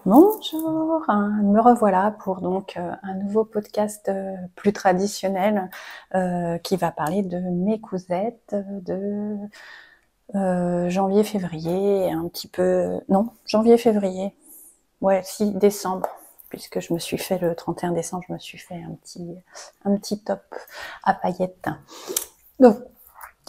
Bonjour, me revoilà pour donc un nouveau podcast plus traditionnel qui va parler de mes cousettes de janvier-février, un petit peu... Non, janvier-février, ouais, si, décembre, puisque je me suis fait le 31 décembre, je me suis fait un petit top à paillettes. Donc,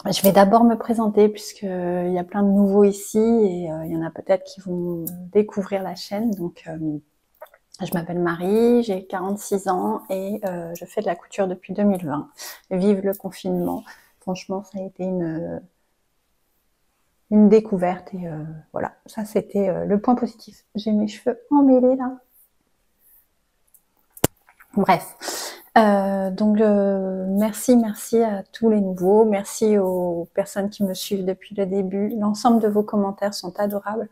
je vais d'abord me présenter puisqu'il y a plein de nouveaux ici et il y en a peut-être qui vont découvrir la chaîne. Donc, je m'appelle Marie, j'ai 46 ans et je fais de la couture depuis 2020. Vive le confinement. Franchement, ça a été une découverte et voilà, ça c'était le point positif. J'ai mes cheveux emmêlés là. Bref. Merci à tous les nouveaux, merci aux personnes qui me suivent depuis le début. L'ensemble de vos commentaires sont adorables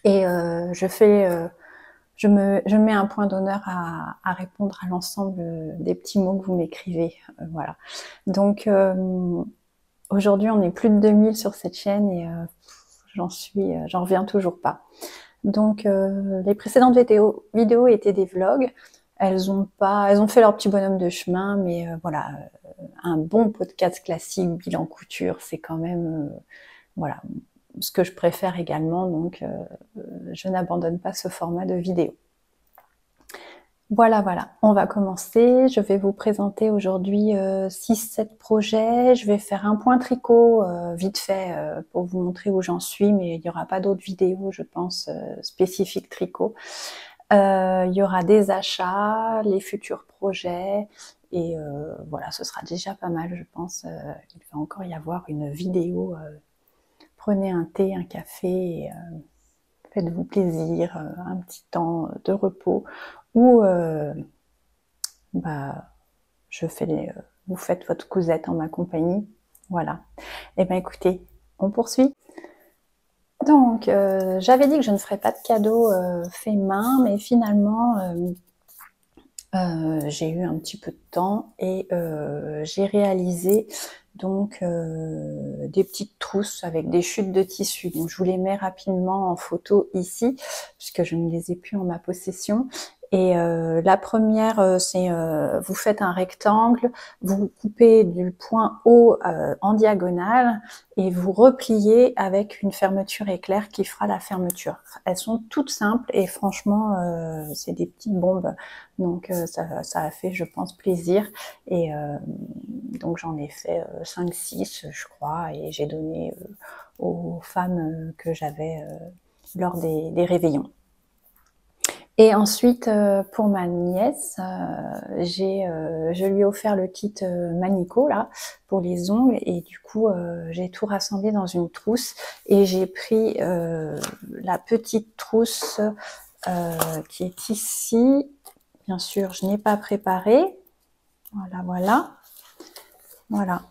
et je mets un point d'honneur à répondre à l'ensemble des petits mots que vous m'écrivez. Voilà. Donc aujourd'hui, on est plus de 2000 sur cette chaîne et j'en reviens toujours pas. Donc les précédentes vidéos étaient des vlogs. Elles ont fait leur petit bonhomme de chemin, mais voilà, un bon podcast classique, bilan couture, c'est quand même voilà ce que je préfère également. Donc je n'abandonne pas ce format de vidéo. Voilà, on va commencer. Je vais vous présenter aujourd'hui 6-7 projets. Je vais faire un point tricot vite fait pour vous montrer où j'en suis, mais il n'y aura pas d'autres vidéos, je pense, spécifiques tricot. Il y aura des achats, les futurs projets, et voilà, ce sera déjà pas mal, je pense. Il va encore y avoir une vidéo. Prenez un thé, un café, et, faites-vous plaisir, un petit temps de repos, ou vous faites votre cousette en ma compagnie. Voilà. Et ben écoutez, on poursuit. Donc, j'avais dit que je ne ferais pas de cadeaux fait main, mais finalement, j'ai eu un petit peu de temps et j'ai réalisé donc des petites trousses avec des chutes de tissu. Donc, je vous les mets rapidement en photo ici, puisque je ne les ai plus en ma possession. Et la première, c'est vous faites un rectangle, vous coupez du point haut en diagonale et vous repliez avec une fermeture éclair qui fera la fermeture. Elles sont toutes simples et franchement, c'est des petites bombes. Donc ça a fait, je pense, plaisir. Et donc j'en ai fait 5-6, je crois, et j'ai donné aux femmes que j'avais lors des réveillons. Et ensuite, pour ma nièce, je lui ai offert le kit Manico là pour les ongles et du coup j'ai tout rassemblé dans une trousse et j'ai pris la petite trousse qui est ici. Bien sûr, je n'ai pas préparé. Voilà.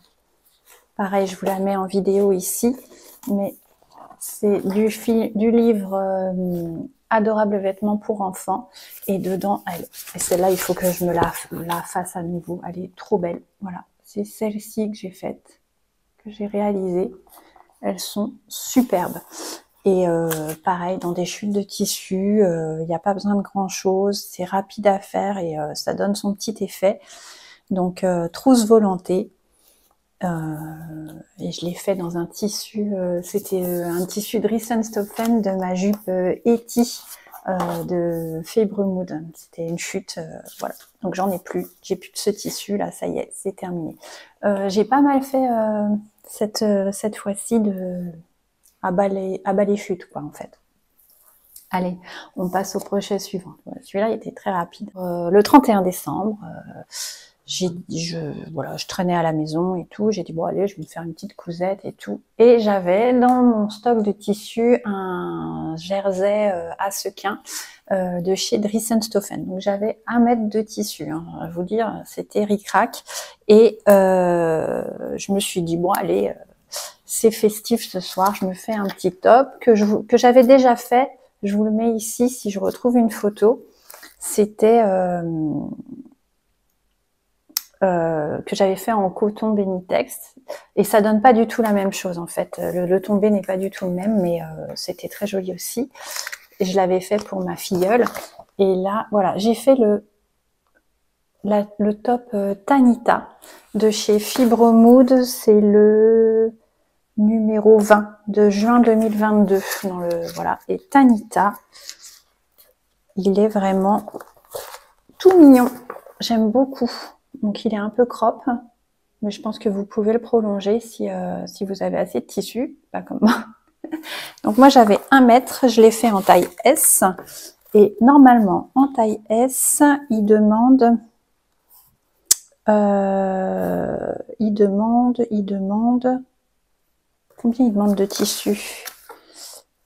Pareil, je vous la mets en vidéo ici, mais c'est du livre Adorables vêtements pour enfants. Et dedans, et celle-là, il faut que je me la fasse à nouveau. Elle est trop belle. Voilà, c'est celle-ci que j'ai faite, que j'ai réalisée. Elles sont superbes. Et pareil, dans des chutes de tissu, il n'y a pas besoin de grand-chose. C'est rapide à faire et ça donne son petit effet. Donc, trousse volantée. Et je l'ai fait dans un tissu, c'était un tissu de Risenstoffen de ma jupe Eti de Febremood. C'était une chute, voilà. Donc j'en ai plus, j'ai plus de ce tissu là, ça y est, c'est terminé. J'ai pas mal fait cette fois-ci à bas les chutes quoi en fait. Allez, on passe au projet suivant. Celui-là était très rapide. Le 31 décembre, je traînais à la maison et tout. J'ai dit bon allez, je vais me faire une petite cousette et tout. Et j'avais dans mon stock de tissus un jersey à sequins de chez Risenstoffen. Donc j'avais 1 mètre de tissu. Hein, à vous dire, c'était ric-rac. Et je me suis dit bon allez, c'est festif ce soir. Je me fais un petit top que j'avais déjà fait. Je vous le mets ici si je retrouve une photo. C'était que j'avais fait en coton Benitex et ça donne pas du tout la même chose en fait. Le tombé n'est pas du tout le même, mais c'était très joli aussi. je l'avais fait pour ma filleule. Et là, voilà, j'ai fait le top Tanita de chez Fibromood. C'est le numéro 20 de juin 2022. Voilà. Et Tanita, il est vraiment tout mignon. J'aime beaucoup. Donc, il est un peu crop. Mais je pense que vous pouvez le prolonger si vous avez assez de tissu, pas comme moi. Donc moi j'avais 1 mètre, je l'ai fait en taille S. Et normalement en taille S, il demande combien il demande de tissu?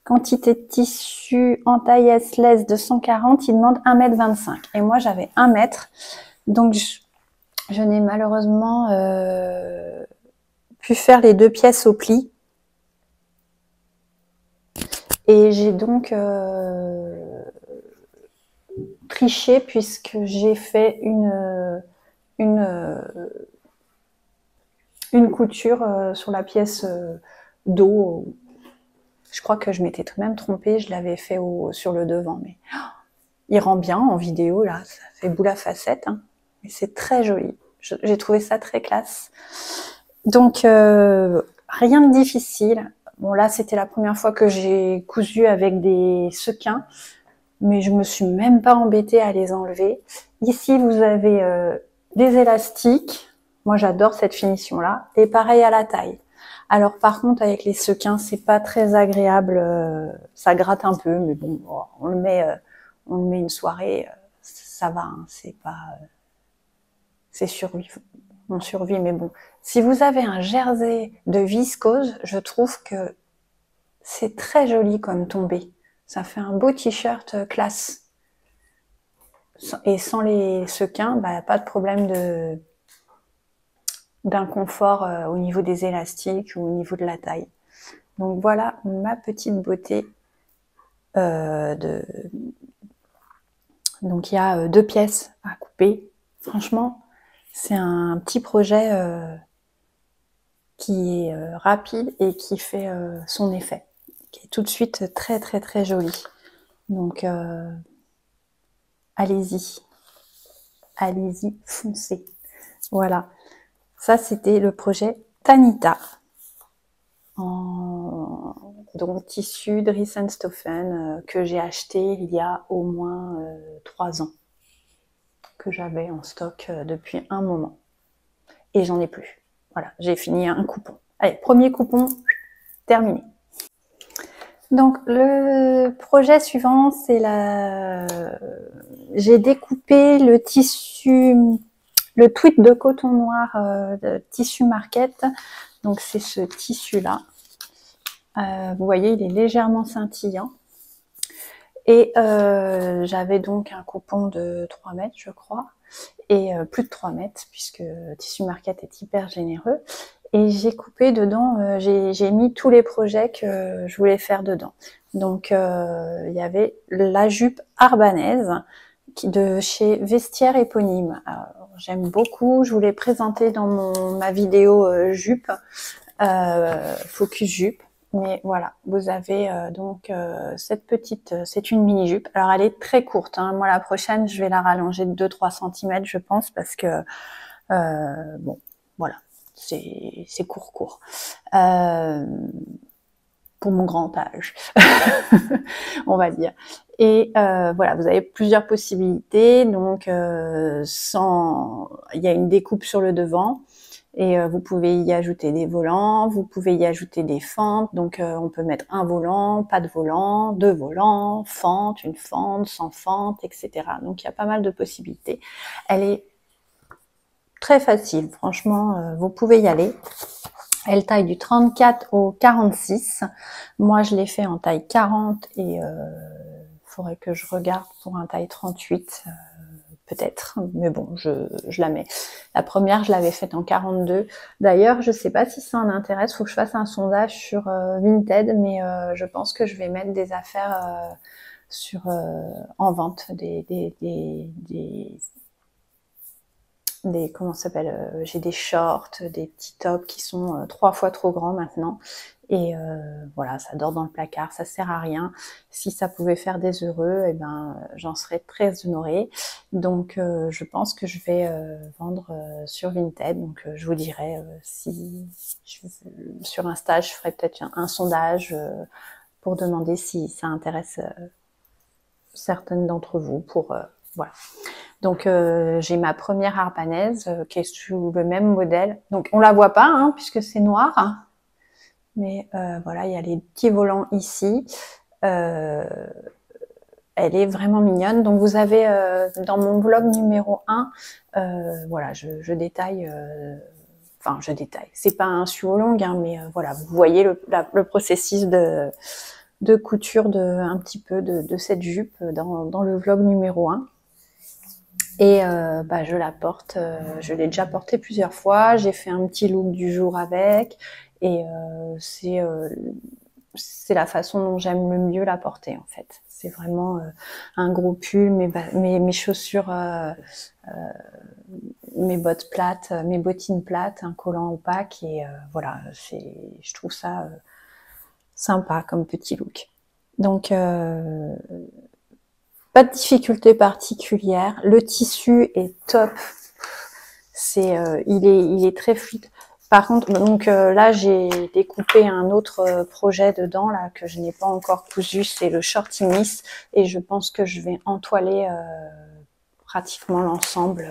Quantité de tissu en taille S less de 140, il demande 1,25 m. Et moi j'avais 1 mètre. Donc je n'ai malheureusement pu faire les 2 pièces au pli. Et j'ai donc triché puisque j'ai fait une couture sur la pièce dos. Je crois que je m'étais même trompée, je l'avais fait sur le devant, mais il rend bien en vidéo là, ça fait boule à facettes, hein. Mais c'est très joli. J'ai trouvé ça très classe. Donc rien de difficile. Bon là c'était la première fois que j'ai cousu avec des sequins, mais je me suis même pas embêtée à les enlever. Ici vous avez des élastiques. Moi j'adore cette finition là. Et pareil à la taille. Alors par contre avec les sequins c'est pas très agréable, ça gratte un peu, mais bon on le met une soirée, ça va, hein, c'est pas, c'est survie, on survit, mais bon. Si vous avez un jersey de viscose, je trouve que c'est très joli comme tombé. Ça fait un beau t-shirt classe. Et sans les sequins, bah, pas de problème d'inconfort au niveau des élastiques ou au niveau de la taille. Donc voilà ma petite beauté Donc il y a 2 pièces à couper. Franchement, c'est un petit projet qui est rapide et qui fait son effet, qui est tout de suite très très très joli. Donc allez-y, allez-y, foncez. Voilà, ça c'était le projet Tanita. Donc tissu Dries & Stoffen que j'ai acheté il y a au moins 3 ans, que j'avais en stock depuis un moment. Et j'en ai plus. Voilà, j'ai fini un coupon. Allez, premier coupon, terminé. Donc le projet suivant, c'est j'ai découpé le tissu, le tweed de coton noir de Tissu Market. Donc c'est ce tissu-là. Vous voyez, il est légèrement scintillant. Et j'avais donc un coupon de 3 mètres, je crois. Et plus de 3 mètres, puisque Tissu Market est hyper généreux. Et j'ai coupé dedans, j'ai mis tous les projets que je voulais faire dedans. Donc il y avait la jupe arbanaise de chez Vestiaire Éponyme. J'aime beaucoup, je vous l'ai présenté dans ma vidéo jupe, Focus Jupe. Mais voilà, vous avez donc cette petite, c'est une mini jupe. Alors elle est très courte, hein. Moi la prochaine je vais la rallonger de 2-3 cm je pense, parce que bon voilà, c'est court. Pour mon grand âge, on va dire. Et voilà, vous avez plusieurs possibilités. Donc il y a une découpe sur le devant. Et vous pouvez y ajouter des volants, vous pouvez y ajouter des fentes. Donc on peut mettre un volant, pas de volant, 2 volants, fente, une fente, sans fente, etc. Donc il y a pas mal de possibilités. Elle est très facile, franchement, vous pouvez y aller. Elle taille du 34 au 46. Moi je l'ai fait en taille 40 et faudrait que je regarde pour un taille 38. Peut-être, mais bon, je la mets. La première, je l'avais faite en 42. D'ailleurs, je sais pas si ça en intéresse, faut que je fasse un sondage sur Vinted, mais je pense que je vais mettre des affaires en vente, comment ça s'appelle, j'ai des shorts, des petits tops qui sont 3 fois trop grands maintenant, Et voilà, ça dort dans le placard, ça sert à rien. Si ça pouvait faire des heureux, eh ben j'en serais très honorée. Donc je pense que je vais vendre sur Vinted. Donc je vous dirai si sur Insta, je ferai peut-être un sondage pour demander si ça intéresse certaines d'entre vous. Pour voilà. Donc j'ai ma première harpanaise qui est sous le même modèle. Donc on la voit pas hein, puisque c'est noir. Hein. Mais voilà, il y a les petits volants ici. Elle est vraiment mignonne. Donc vous avez dans mon vlog numéro 1, voilà, je détaille, enfin je détaille. C'est pas un suo long, hein, mais voilà, vous voyez le processus de couture un petit peu de cette jupe dans le vlog numéro 1. Et bah, je la porte, je l'ai déjà portée plusieurs fois, j'ai fait un petit look du jour avec, et c'est la façon dont j'aime le mieux la porter en fait. C'est vraiment un gros pull, mes chaussures, mes bottes plates, mes bottines plates, un collant opaque, et voilà, je trouve ça sympa comme petit look. Donc pas de difficulté particulière. Le tissu est top. Il est très fluide. Par contre, donc là j'ai découpé un autre projet dedans là que je n'ai pas encore cousu, c'est le shorty miss, et je pense que je vais entoiler pratiquement l'ensemble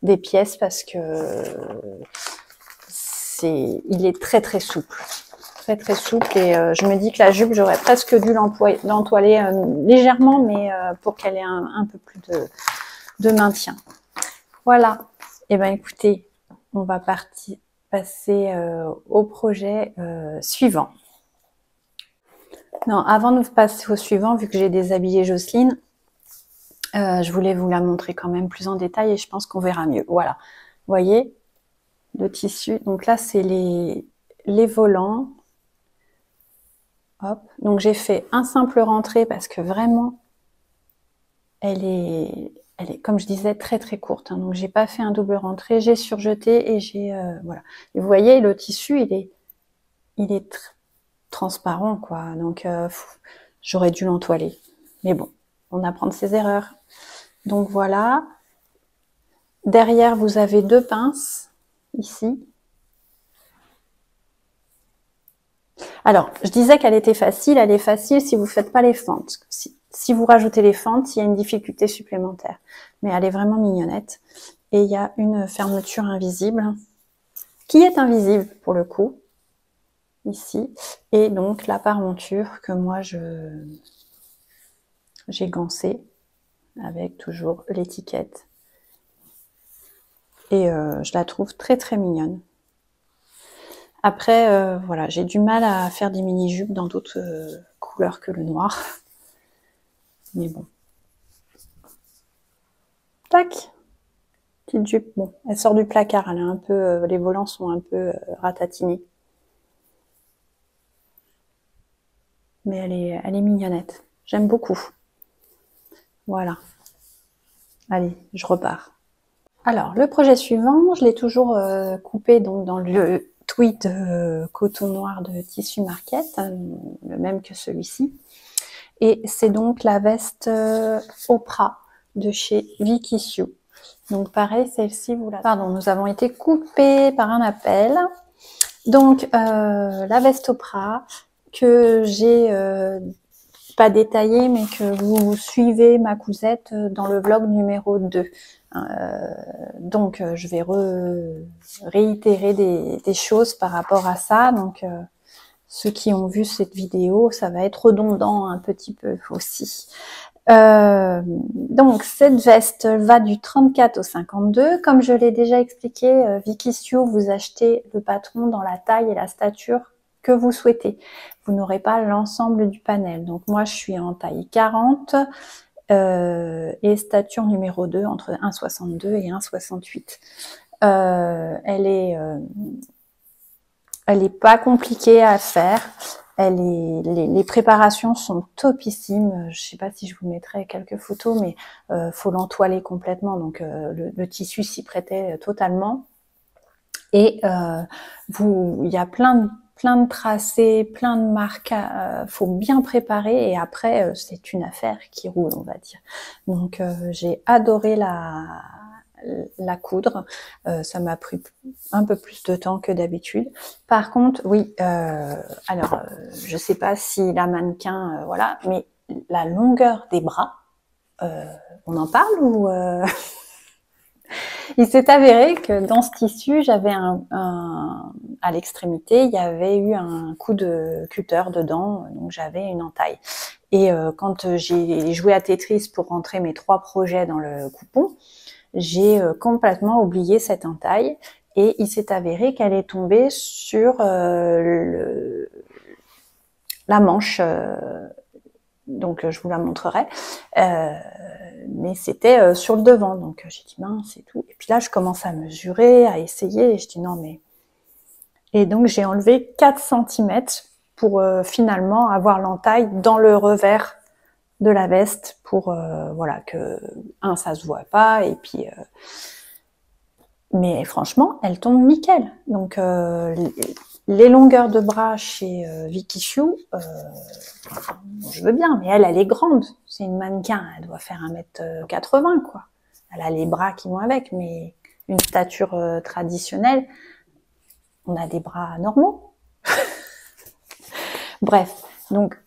des pièces parce que il est très très souple. Très souple, et je me dis que la jupe j'aurais presque dû l'entoiler légèrement, mais pour qu'elle ait un peu plus de maintien. Voilà. Et ben écoutez, on va passer au projet suivant. Non, avant de passer au suivant, vu que j'ai déshabillé Jocelyne, je voulais vous la montrer quand même plus en détail, et je pense qu'on verra mieux. Voilà. Vous voyez le tissu. Donc là c'est les volants. Hop. Donc j'ai fait un simple rentré parce que vraiment elle est, comme je disais, très très courte. Hein. Donc j'ai pas fait un double rentré, j'ai surjeté et j'ai voilà. Et vous voyez le tissu, il est transparent quoi. Donc j'aurais dû l'entoiler. Mais bon, on apprend de ses erreurs. Donc voilà. Derrière vous avez deux pinces ici. Alors, je disais qu'elle était facile. Elle est facile si vous faites pas les fentes. Si vous rajoutez les fentes, il y a une difficulté supplémentaire. Mais elle est vraiment mignonnette. Et il y a une fermeture invisible, qui est invisible pour le coup, ici. Et donc la paremonture que moi j'ai gancée avec toujours l'étiquette. Et je la trouve très très mignonne. Après, voilà, j'ai du mal à faire des mini-jupes dans d'autres couleurs que le noir. Mais bon. Tac, petite jupe. Bon, elle sort du placard. Elle est un peu, les volants sont un peu ratatinés. Mais elle est mignonnette. J'aime beaucoup. Voilà. Allez, je repars. Alors, le projet suivant, je l'ai toujours coupé donc dans le tweed coton noir de Tissu Market, le même que celui-ci. Et c'est donc la veste Oprah de chez Vicky Sue. Donc pareil, celle-ci, Pardon, nous avons été coupés par un appel. Donc la veste Oprah que j'ai pas détaillée, mais que vous suivez ma cousette dans le vlog numéro 2. Donc je vais réitérer des choses par rapport à ça. Donc ceux qui ont vu cette vidéo, ça va être redondant un petit peu aussi. Donc cette veste va du 34 au 52. Comme je l'ai déjà expliqué, Vicky Sue, vous achetez le patron dans la taille et la stature que vous souhaitez. Vous n'aurez pas l'ensemble du panel. Donc moi je suis en taille 40 et stature numéro 2 entre 1,62 et 1,68. Elle est pas compliquée à faire. Les préparations sont topissimes. Je sais pas si je vous mettrai quelques photos, mais faut l'entoiler complètement. Donc le tissu s'y prêtait totalement. Et il y a plein plein de tracés, plein de marques, faut bien préparer et après c'est une affaire qui roule, on va dire. Donc j'ai adoré la coudre, ça m'a pris un peu plus de temps que d'habitude. Par contre, oui, alors je sais pas si la mannequin, voilà, mais la longueur des bras, on en parle ou Il s'est avéré que dans ce tissu, j'avais à l'extrémité, il y avait eu un coup de cutter dedans, donc j'avais une entaille. Et quand j'ai joué à Tetris pour rentrer mes 3 projets dans le coupon, j'ai complètement oublié cette entaille et il s'est avéré qu'elle est tombée sur la manche. Donc je vous la montrerai, mais c'était sur le devant, donc j'ai dit mince c'est tout. Et puis là je commence à mesurer, à essayer, et je dis non mais... Et donc j'ai enlevé 4 cm pour finalement avoir l'entaille dans le revers de la veste pour voilà que ça se voit pas et puis mais franchement elle tombe nickel. Donc les longueurs de bras chez Vicky Chou, je veux bien, mais elle est grande. C'est une mannequin, elle doit faire 1m80, quoi. Elle a les bras qui vont avec, mais une stature traditionnelle, on a des bras normaux. Bref, donc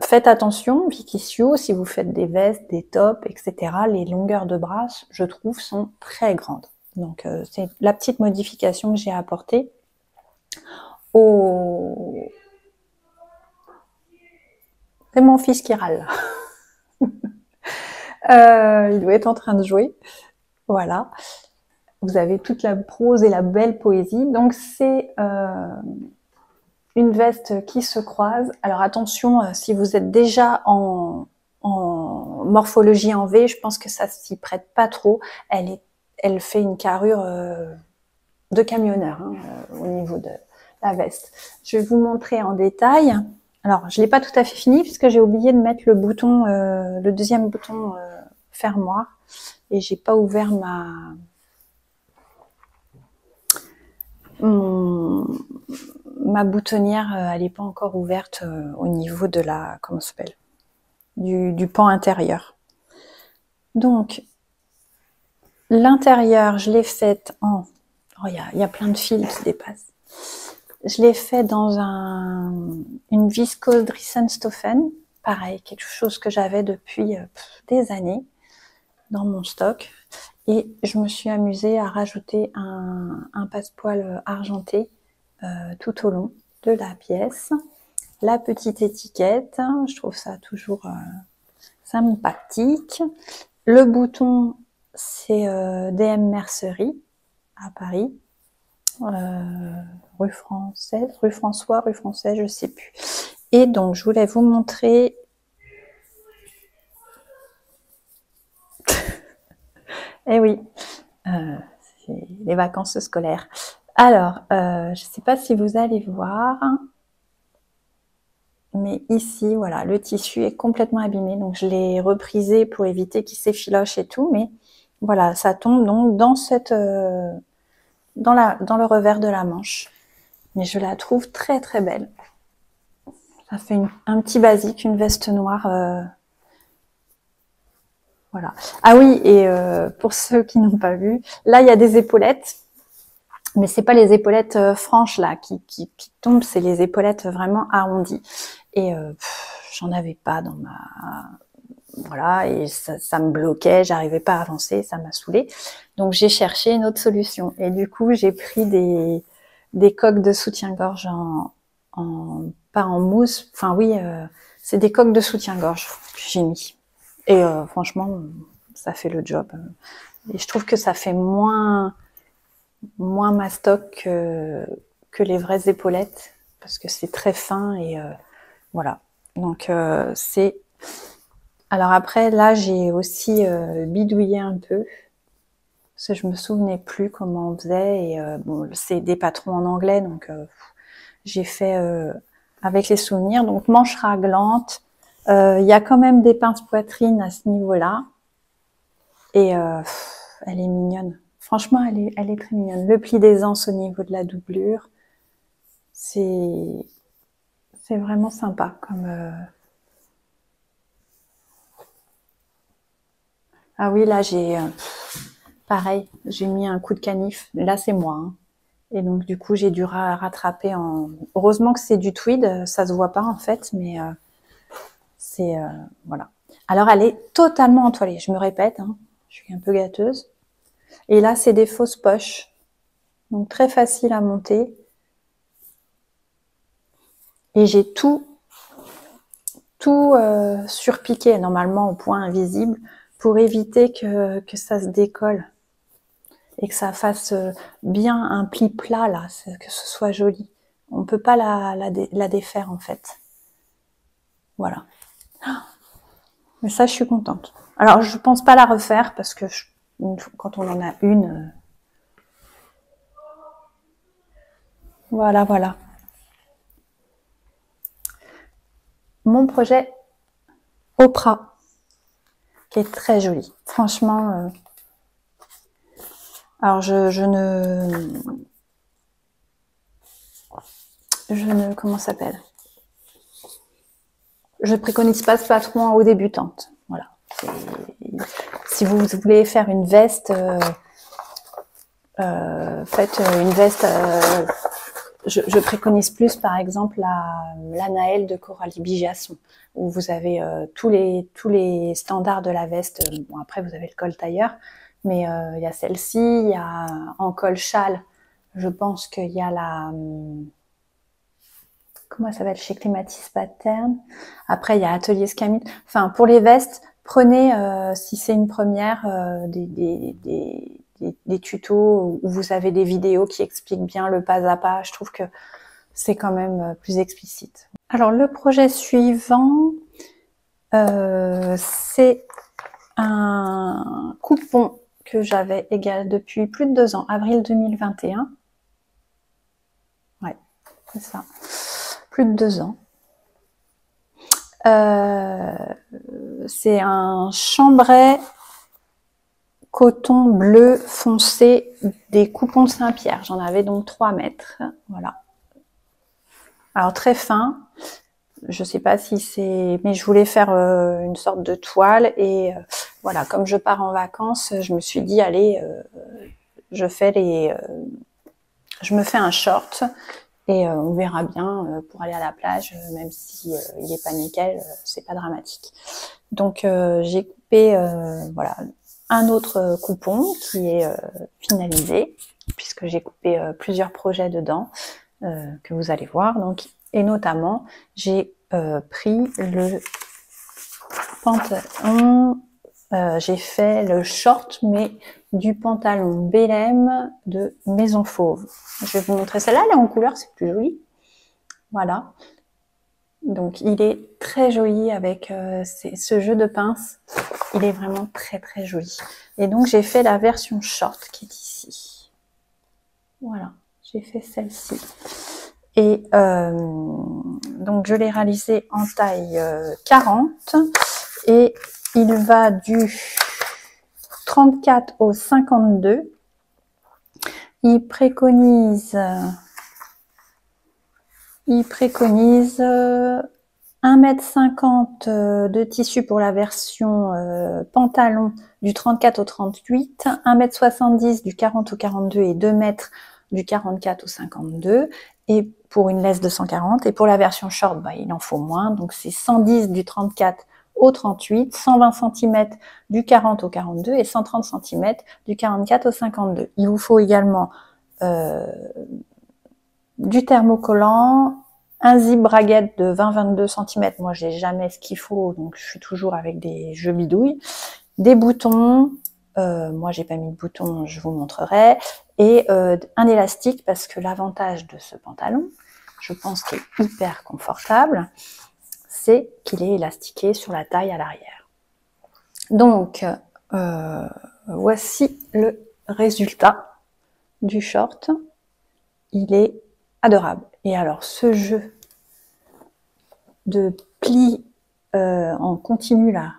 faites attention, Vicky Chou, si vous faites des vestes, des tops, etc., les longueurs de bras, je trouve, sont très grandes. Donc c'est la petite modification que j'ai apportée au... C'est mon fils qui râle. Il doit être en train de jouer. Voilà. Vous avez toute la prose et la belle poésie. Donc c'est une veste qui se croise. Alors attention, si vous êtes déjà en morphologie en V, je pense que ça s'y prête pas trop. Elle fait une carrure de camionneur hein, au niveau de la veste. Je vais vous montrer en détail. Alors, je l'ai pas tout à fait fini puisque j'ai oublié de mettre le bouton, le deuxième bouton fermoir et j'ai pas ouvert ma boutonnière. Elle n'est pas encore ouverte au niveau de la, comment ça s'appelle, du pan intérieur. Donc, l'intérieur, je l'ai faite en, oh, il y a plein de fils qui dépassent. Je l'ai fait dans une viscose Drissenstoffen, pareil, quelque chose que j'avais depuis des années dans mon stock. Et je me suis amusée à rajouter un passepoil argenté tout au long de la pièce. La petite étiquette, je trouve ça toujours sympathique. Le bouton, c'est DM Mercerie à Paris. Rue Française, rue François, rue Française, je sais plus. Et donc, je voulais vous montrer. Eh oui, c'est les vacances scolaires. Alors, je ne sais pas si vous allez voir, mais ici, voilà, le tissu est complètement abîmé. Donc, je l'ai reprisé pour éviter qu'il s'effiloche et tout. Mais voilà, ça tombe donc dans cette... dans le revers de la manche. Mais je la trouve très très belle. Ça fait un petit basique, une veste noire. Voilà. Ah oui, et pour ceux qui n'ont pas vu, là il y a des épaulettes, mais c'est pas les épaulettes franches là qui tombent, c'est les épaulettes vraiment arrondies. Et j'en avais pas dans ma... Voilà, et ça me bloquait, j'arrivais pas à avancer, ça m'a saoulée. Donc j'ai cherché une autre solution. Et du coup, j'ai pris des coques de soutien-gorge pas en mousse, enfin oui, c'est des coques de soutien-gorge que j'ai mis. Et franchement, ça fait le job. Et je trouve que ça fait moins mastoc que les vraies épaulettes, parce que c'est très fin et voilà. Donc c'est... Alors après, là, j'ai aussi bidouillé un peu, parce que je me souvenais plus comment on faisait. Et bon, c'est des patrons en anglais, donc j'ai fait avec les souvenirs. Donc manche raglante. Il y a quand même des pinces poitrine à ce niveau-là. Et elle est mignonne. Franchement, elle est très mignonne. Le pli d'aisance au niveau de la doublure. C'est vraiment sympa comme... Ah oui, là j'ai... pareil, j'ai mis un coup de canif. Là c'est moi. Hein. Et donc du coup j'ai dû rattraper en... Heureusement que c'est du tweed, ça se voit pas en fait, mais c'est... voilà. Alors elle est totalement entoilée, je me répète, hein, je suis un peu gâteuse. Et là c'est des fausses poches, donc très facile à monter. Et j'ai tout surpiqué normalement au point invisible pour éviter que ça se décolle et que ça fasse bien un pli plat là, que ce soit joli. On peut pas la défaire en fait. Voilà. Mais ça, je suis contente. Alors, je pense pas la refaire parce que quand on en a une, voilà, voilà. Mon projet Oprah, qui est très joli. Franchement, alors je ne, comment ça s'appelle? Je préconise pas ce patron aux débutantes. Voilà. Si vous voulez faire une veste, faites une veste. Je préconise plus, par exemple, la Naël de Coralie Bigasson, où vous avez tous les standards de la veste. Bon, après, vous avez le col tailleur, mais il y a celle-ci, il y a en col châle. Je pense qu'il y a la... comment elle s'appelle, chez Clématis Pattern. Après, il y a Atelier Scamit. Enfin, pour les vestes, prenez, si c'est une première, des tutos où vous avez des vidéos qui expliquent bien le pas à pas. Je trouve que c'est quand même plus explicite. Alors, le projet suivant, c'est un coupon que j'avais égal depuis plus de 2 ans, avril 2021. Ouais, c'est ça. Plus de 2 ans. C'est un chambray coton bleu foncé des coupons de Saint-Pierre. J'en avais donc 3 mètres. Voilà. Alors très fin. Je sais pas si c'est... Mais je voulais faire une sorte de toile. Et voilà, comme je pars en vacances, je me suis dit, allez, je me fais un short. Et on verra bien pour aller à la plage, même si il est pas nickel, c'est pas dramatique. Donc j'ai coupé voilà un autre coupon qui est finalisé puisque j'ai coupé plusieurs projets dedans que vous allez voir. Donc et notamment j'ai pris le pantalon, j'ai fait le short mais du pantalon Bélem de Maison Fauve. Je vais vous montrer celle-là, elle est en couleur, c'est plus joli. Voilà. Donc il est très joli avec ce jeu de pince. Il est vraiment très très joli. Et donc j'ai fait la version short qui est ici. Voilà, j'ai fait celle-ci. Et donc je l'ai réalisé en taille 40. Et il va du 34 au 52. Il préconise 1,50 m de tissu pour la version pantalon du 34 au 38, 1,70 m du 40 au 42 et 2 m du 44 au 52, et pour une laisse de 140. Et pour la version short, bah, il en faut moins, donc c'est 110 du 34 au 38, 120 cm du 40 au 42 et 130 cm du 44 au 52. Il vous faut également du thermocollant, un zip braguette de 20-22 cm. Moi, j'ai jamais ce qu'il faut, donc je suis toujours avec des jeux bidouilles. Des boutons. Moi, j'ai pas mis de boutons, je vous montrerai. Et un élastique, parce que l'avantage de ce pantalon, je pense qu'il est hyper confortable, c'est qu'il est élastiqué sur la taille à l'arrière. Donc, voici le résultat du short. Il est adorable. Et alors, ce jeu de plis en continu là.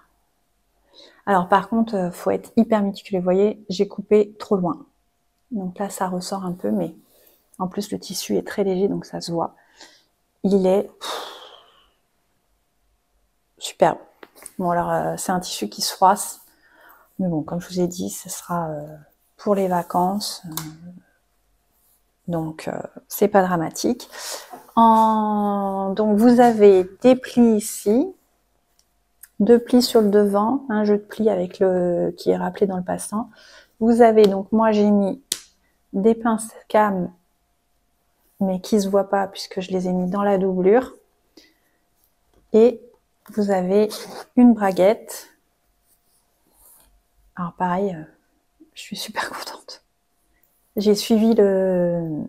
Alors par contre, faut être hyper méticuleux. Vous voyez, j'ai coupé trop loin. Donc là, ça ressort un peu, mais En plus, le tissu est très léger, donc ça se voit. Il est superbe. Bon, alors, c'est un tissu qui se froisse. Mais bon, comme je vous ai dit, ce sera pour les vacances. Donc, c'est pas dramatique. Donc, vous avez des plis ici. 2 plis sur le devant. Un jeu de plis avec qui est rappelé dans le passant. Vous avez, donc, moi, j'ai mis des pinces cam, mais qui se voient pas puisque je les ai mis dans la doublure. Et vous avez une braguette. Alors pareil, je suis super contente. J'ai suivi le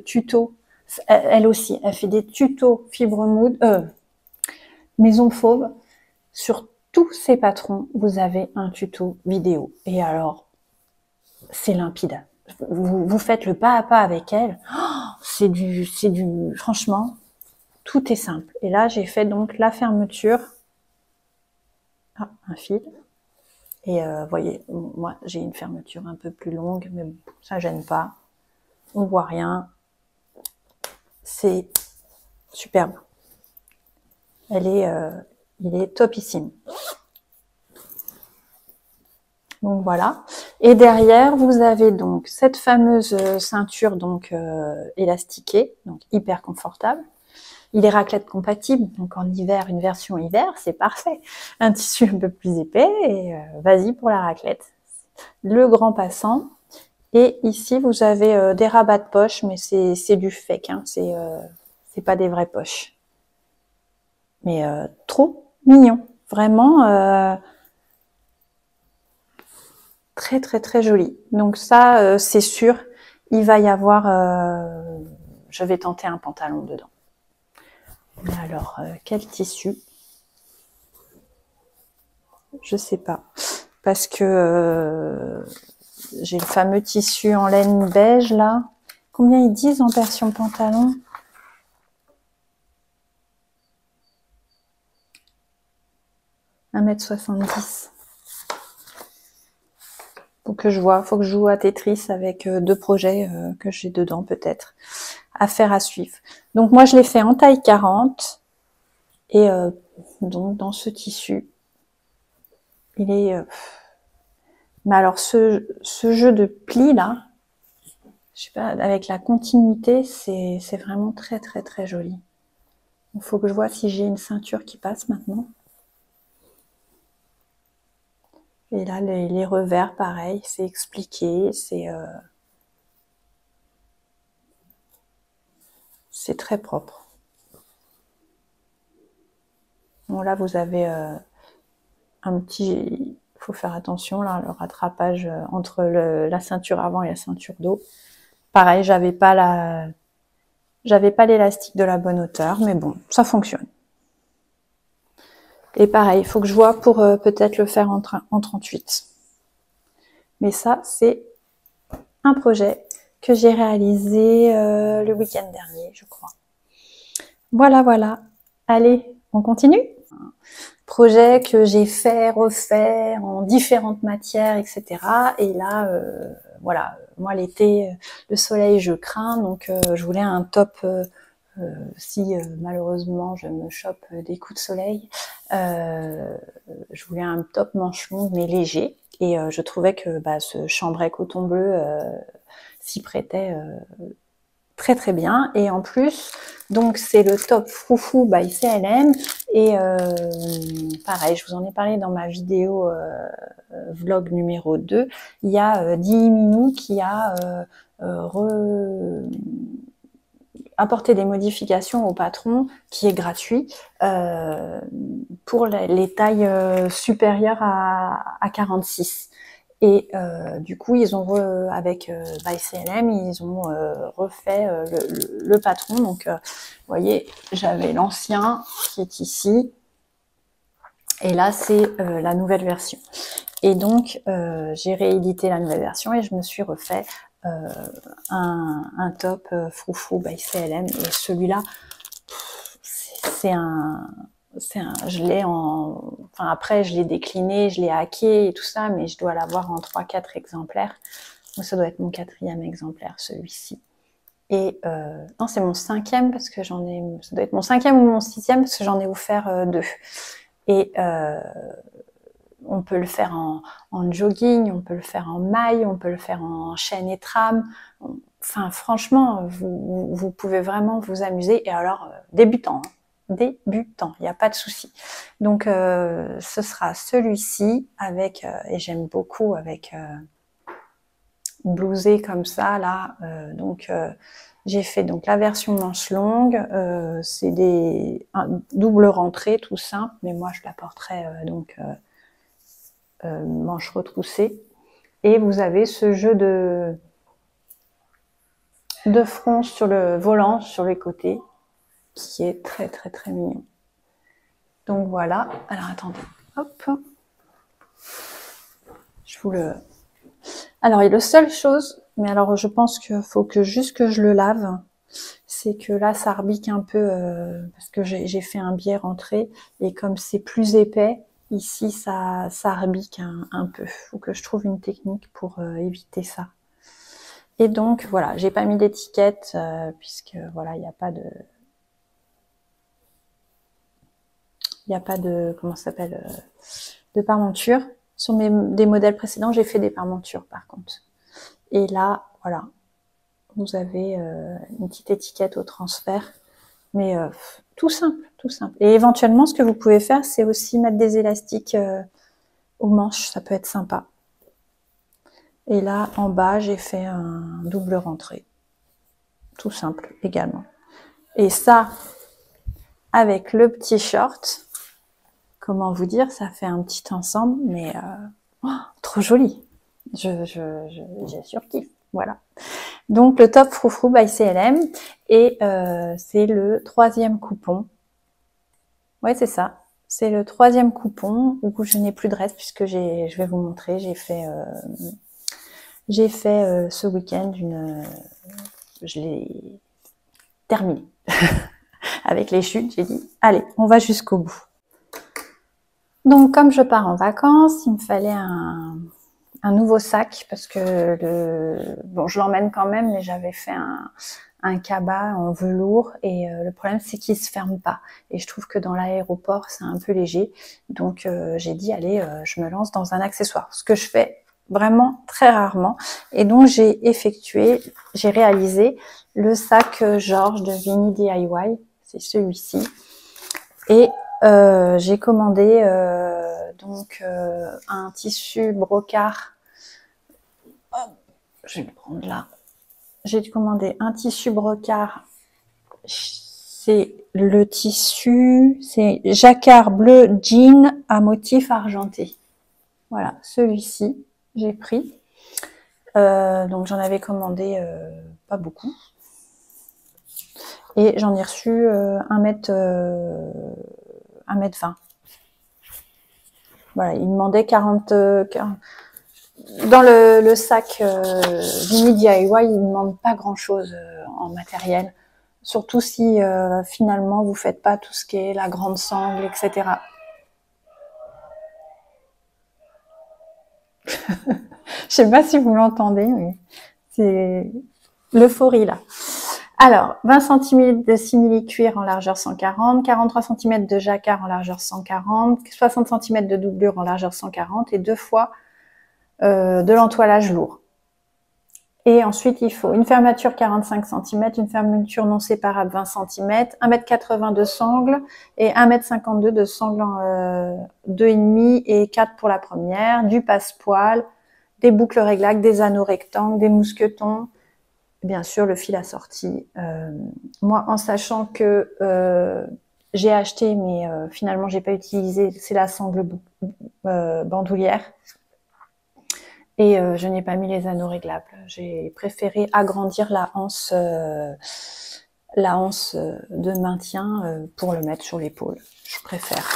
tuto. Elle aussi, elle fait des tutos fibre mood, maison fauve. Sur tous ces patrons, vous avez un tuto vidéo. Et alors, c'est limpide. Vous faites le pas à pas avec elle. Oh, franchement, tout est simple. Et là, j'ai fait donc la fermeture. Ah, un fil. Et voyez, moi, j'ai une fermeture un peu plus longue, mais bon, ça gêne pas. On voit rien. C'est superbe. Il est topissime. Donc voilà. Et derrière, vous avez donc cette fameuse ceinture donc élastiquée, donc hyper confortable. Il est raclette compatible, donc en hiver, une version hiver, c'est parfait. Un tissu un peu plus épais et vas-y pour la raclette. Le grand passant. Et ici, vous avez des rabats de poche, mais c'est du fake, hein. C'est pas des vraies poches. Mais trop mignon. Vraiment très très très joli. Donc ça, c'est sûr, il va y avoir... je vais tenter un pantalon dedans. Mais alors, quel tissu? Je sais pas. Parce que j'ai le fameux tissu en laine beige, là. Combien ils disent en version pantalon? « 1,70 m. Faut que je joue à Tetris avec 2 projets que j'ai dedans, peut-être. À faire, à suivre. Donc, moi, je l'ai fait en taille 40. Et donc, dans ce tissu, il est... mais alors, ce jeu de plis, là, je sais pas, avec la continuité, c'est vraiment très, très, très joli. Il faut que je vois si j'ai une ceinture qui passe maintenant. Et là, les revers, pareil, c'est expliqué, c'est très propre. Bon, là, vous avez un petit... Il faut faire attention, là, le rattrapage entre la ceinture avant et la ceinture dos. Pareil, j'avais pas l'élastique de la bonne hauteur, mais bon, ça fonctionne. Et pareil, il faut que je vois pour peut-être le faire en 38. Mais ça, c'est un projet que j'ai réalisé le week-end dernier, je crois. Voilà, voilà. Allez, on continue? Projet que j'ai fait, refait en différentes matières, etc. Et là, voilà, moi l'été, le soleil, je crains, donc je voulais un top... si malheureusement je me chope des coups de soleil, je voulais un top manche longue mais léger, et je trouvais que ce chambray coton bleu s'y prêtait très très bien. Et en plus, donc c'est le top Froufrou by CLM, et pareil, je vous en ai parlé dans ma vidéo vlog numéro 2, il y a Diminou qui a apporter des modifications au patron qui est gratuit pour les tailles supérieures à 46. Et du coup, ils ont avec by CLM, ils ont refait le patron. Donc, vous voyez, j'avais l'ancien qui est ici, et là, c'est la nouvelle version. Et donc, j'ai réédité la nouvelle version et je me suis refait un top Froufrou by CLM. Et celui-là, je l'ai enfin après, je l'ai décliné, je l'ai hacké et tout ça, mais je dois l'avoir en 3-4 exemplaires. Ça doit être mon 4e exemplaire, celui-ci. Et non, c'est mon 5e parce que j'en ai... Ça doit être mon 5e ou mon 6e parce que j'en ai offert 2. Et on peut le faire en jogging, on peut le faire en maille, on peut le faire en chaîne et trame. Enfin, franchement, vous pouvez vraiment vous amuser. Et alors, débutant, hein. Débutant, il n'y a pas de souci. Donc, ce sera celui-ci avec, et j'aime beaucoup avec blousé comme ça, là. J'ai fait donc la version manche longue. C'est un double rentrée, tout simple, mais moi, je la porterai manche retroussée. Et vous avez ce jeu de front sur le volant, sur les côtés, qui est très très très mignon. Donc voilà. Alors attendez, hop. Je vous le... Alors, la seule chose, mais alors je pense qu'il faut que juste que je le lave, c'est que là ça rebique un peu parce que j'ai fait un biais rentré et comme c'est plus épais, ici ça rebique un peu. Faut que je trouve une technique pour éviter ça. Et donc voilà, j'ai pas mis d'étiquette puisque voilà, il n'y a pas de comment ça s'appelle de parmenture. Sur des modèles précédents, j'ai fait des parmentures par contre. Et là, voilà, vous avez une petite étiquette au transfert, mais tout simple, tout simple. Et éventuellement, ce que vous pouvez faire, c'est aussi mettre des élastiques aux manches, ça peut être sympa. Et là, en bas, j'ai fait un double rentrée, tout simple également. Et ça, avec le petit short, comment vous dire, ça fait un petit ensemble, mais trop joli. J'ai surkiff, voilà. Donc le top froufrou by CLM et c'est le 3e coupon. Ouais, c'est ça. C'est le 3e coupon où je n'ai plus de reste puisque je vais vous montrer. J'ai fait ce week-end je l'ai terminé avec les chutes. J'ai dit allez, on va jusqu'au bout. Donc comme je pars en vacances, il me fallait un nouveau sac parce que bon, je l'emmène quand même, mais j'avais fait un cabas en velours et le problème c'est qu'il se ferme pas et je trouve que dans l'aéroport c'est un peu léger, donc j'ai dit allez, je me lance dans un accessoire, ce que je fais vraiment très rarement, et donc j'ai réalisé le sac Georges de Vini DIY, c'est celui-ci, et j'ai commandé un tissu brocart. Je vais le prendre là. J'ai commandé un tissu brocart. C'est le tissu, c'est jacquard bleu jean à motif argenté. Voilà, celui-ci, j'ai pris. Donc j'en avais commandé pas beaucoup. Et j'en ai reçu 1m20. Voilà, il me demandait 40. Dans le sac Vini DIY, il ne demande pas grand-chose en matériel. Surtout si finalement vous faites pas tout ce qui est la grande sangle, etc. Je sais pas si vous l'entendez, mais c'est l'euphorie là. Alors, 20 cm de simili-cuir en largeur 140, 43 cm de jacquard en largeur 140, 60 cm de doublure en largeur 140 et 2 fois de l'entoilage lourd. Et ensuite, il faut une fermeture 45 cm, une fermeture non séparable 20 cm, 1,80 m de sangle et 1,52 m de sangle 2,5 et 4 pour la première, du passepoil, des boucles réglables, des anneaux rectangles, des mousquetons, bien sûr le fil assorti. Moi, en sachant que j'ai acheté, mais finalement j'ai pas utilisé, c'est la sangle bandoulière. Et je n'ai pas mis les anneaux réglables. J'ai préféré agrandir la anse de maintien pour le mettre sur l'épaule. Je préfère.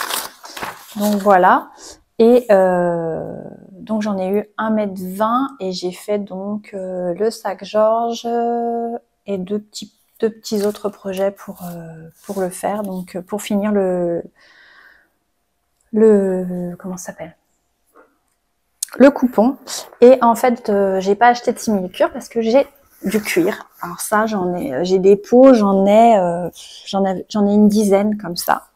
Donc voilà. Et donc j'en ai eu 1,20 m et j'ai fait donc le sac Georges et deux petits autres projets pour le faire. Donc pour finir comment ça s'appelle ? le coupon. Et en fait, j'ai pas acheté de simili-cuir parce que j'ai du cuir. Alors ça, j'ai des pots, j'en ai une dizaine comme ça.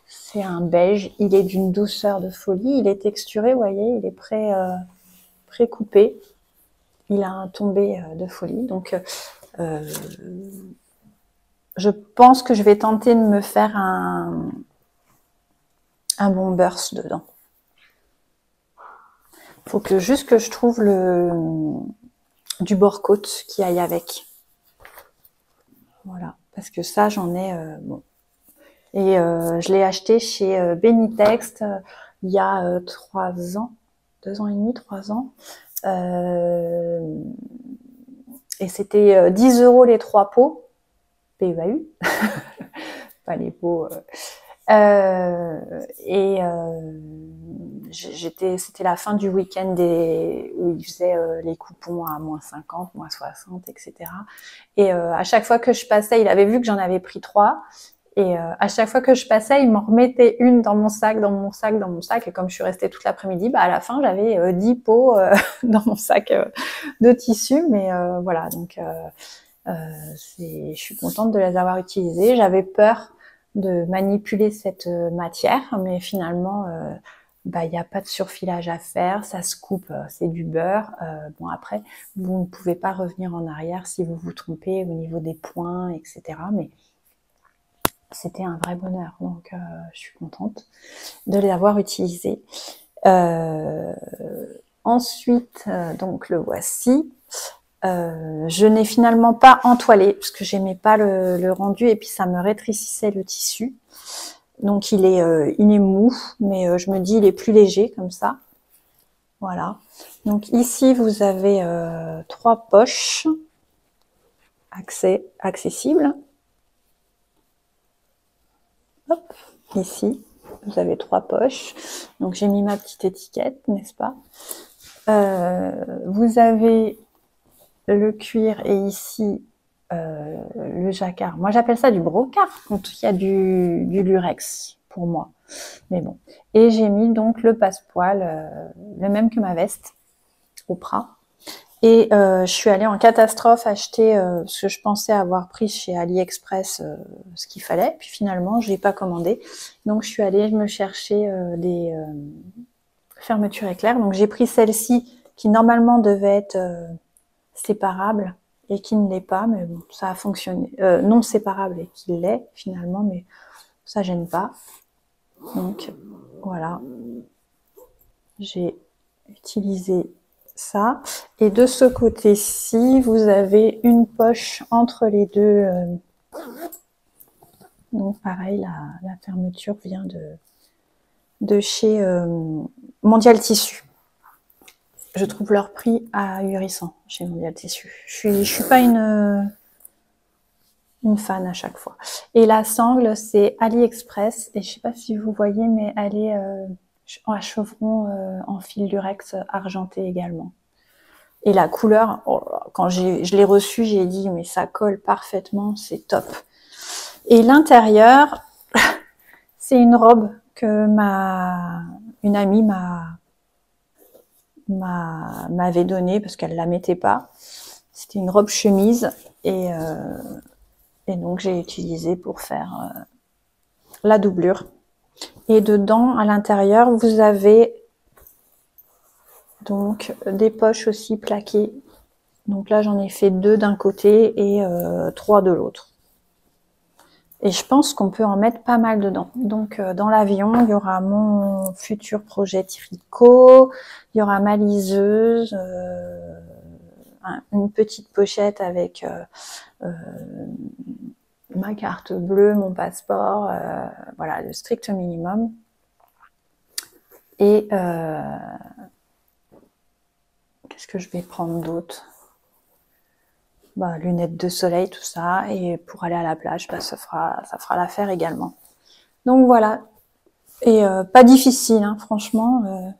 C'est un beige, il est d'une douceur de folie, il est texturé, vous voyez, il est pré-coupé. Il a un tombé de folie. Donc, je pense que je vais tenter de me faire un bon burst dedans. Faut juste que je trouve du bord-côte qui aille avec. Voilà, parce que ça, j'en ai... bon. Et je l'ai acheté chez Benitex il y a 3 ans, 2 ans et demi, 3 ans. Et c'était 10 € les 3 pots, PEAU, pas les pots. C'était la fin du week-end où ils faisaient les coupons à -50, -60, etc. Et à chaque fois que je passais, il avait vu que j'en avais pris 3. Et à chaque fois que je passais, il m'en remettait une dans mon sac. Et comme je suis restée toute l'après-midi, à la fin, j'avais 10 pots dans mon sac de tissu. Mais voilà, donc je suis contente de les avoir utilisées. J'avais peur de manipuler cette matière, mais finalement, il n'y a pas de surfilage à faire. Ça se coupe, c'est du beurre. Bon, après, vous ne pouvez pas revenir en arrière si vous vous trompez au niveau des points, etc. Mais c'était un vrai bonheur, donc je suis contente de les avoir utilisés. Ensuite, donc le voici. Je n'ai finalement pas entoilé parce que j'aimais pas le rendu et puis ça me rétrécissait le tissu. Donc il est mou, mais je me dis il est plus léger comme ça. Voilà. Donc ici vous avez 3 poches accessibles. Hop, ici, vous avez 3 poches. Donc j'ai mis ma petite étiquette, n'est-ce pas? Vous avez le cuir et ici le jacquard. Moi j'appelle ça du brocart quand il y a du lurex pour moi. Mais bon. Et j'ai mis donc le passepoil, le même que ma veste, au Pras. Et je suis allée en catastrophe acheter ce que je pensais avoir pris chez AliExpress, ce qu'il fallait. Puis finalement, je l'ai pas commandé. Donc je suis allée me chercher des fermetures éclair. Donc j'ai pris celle-ci qui normalement devait être séparable et qui ne l'est pas. Mais bon, ça a fonctionné. Non séparable et qui l'est finalement, mais ça gêne pas. Donc voilà. J'ai utilisé ça. Et de ce côté-ci, vous avez une poche entre les deux. Donc pareil, la fermeture vient de chez Mondial Tissu. Je trouve leur prix ahurissant chez Mondial Tissu. Je suis pas une fan à chaque fois. Et la sangle, c'est AliExpress. Et je sais pas si vous voyez, mais elle est à chevron en fil lurex argenté également. Et la couleur, quand je l'ai reçue, j'ai dit mais ça colle parfaitement, c'est top. Et l'intérieur, c'est une robe que une amie m'avait donnée parce qu'elle la mettait pas. C'était une robe chemise et donc j'ai utilisé pour faire la doublure. Et dedans, à l'intérieur, vous avez donc des poches aussi plaquées. Donc là, j'en ai fait 2 d'un côté et 3 de l'autre. Et je pense qu'on peut en mettre pas mal dedans. Donc dans l'avion, il y aura mon futur projet tricot, il y aura ma liseuse, une petite pochette avec ma carte bleue, mon passeport, voilà, le strict minimum. Et qu'est-ce que je vais prendre d'autre? Lunettes de soleil, tout ça. Et pour aller à la plage, ça fera l'affaire également. Donc voilà. Et pas difficile, hein, franchement.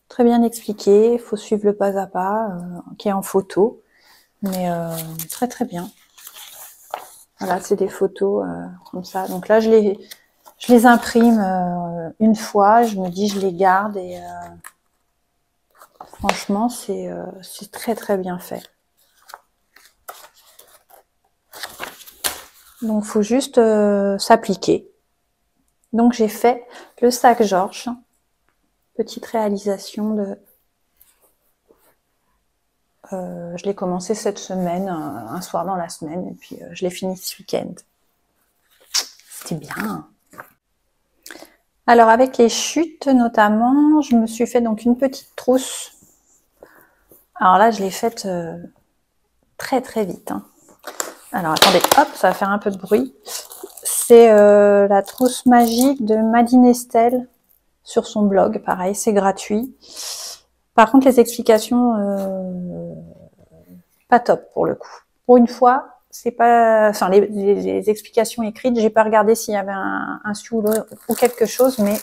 Très bien expliqué. Il faut suivre le pas à pas, qui est en photo. Mais très très bien. Voilà, c'est des photos comme ça. Donc là, je les imprime une fois. Je me dis, je les garde et Franchement, c'est très très bien fait. Donc, faut juste s'appliquer. Donc, j'ai fait le sac Georges. Petite réalisation de... je l'ai commencé cette semaine, un soir dans la semaine, et puis je l'ai fini ce week-end. C'était bien. Alors, avec les chutes notamment, je me suis fait donc une petite trousse. Alors là, je l'ai faite très très vite. Hein. Alors, attendez, hop, ça va faire un peu de bruit. C'est la trousse magique de Madine Estelle sur son blog. Pareil, c'est gratuit. Par contre, les explications, pas top pour le coup. Pour une fois, c'est pas, enfin les explications écrites, j'ai pas regardé s'il y avait un sous ou quelque chose, mais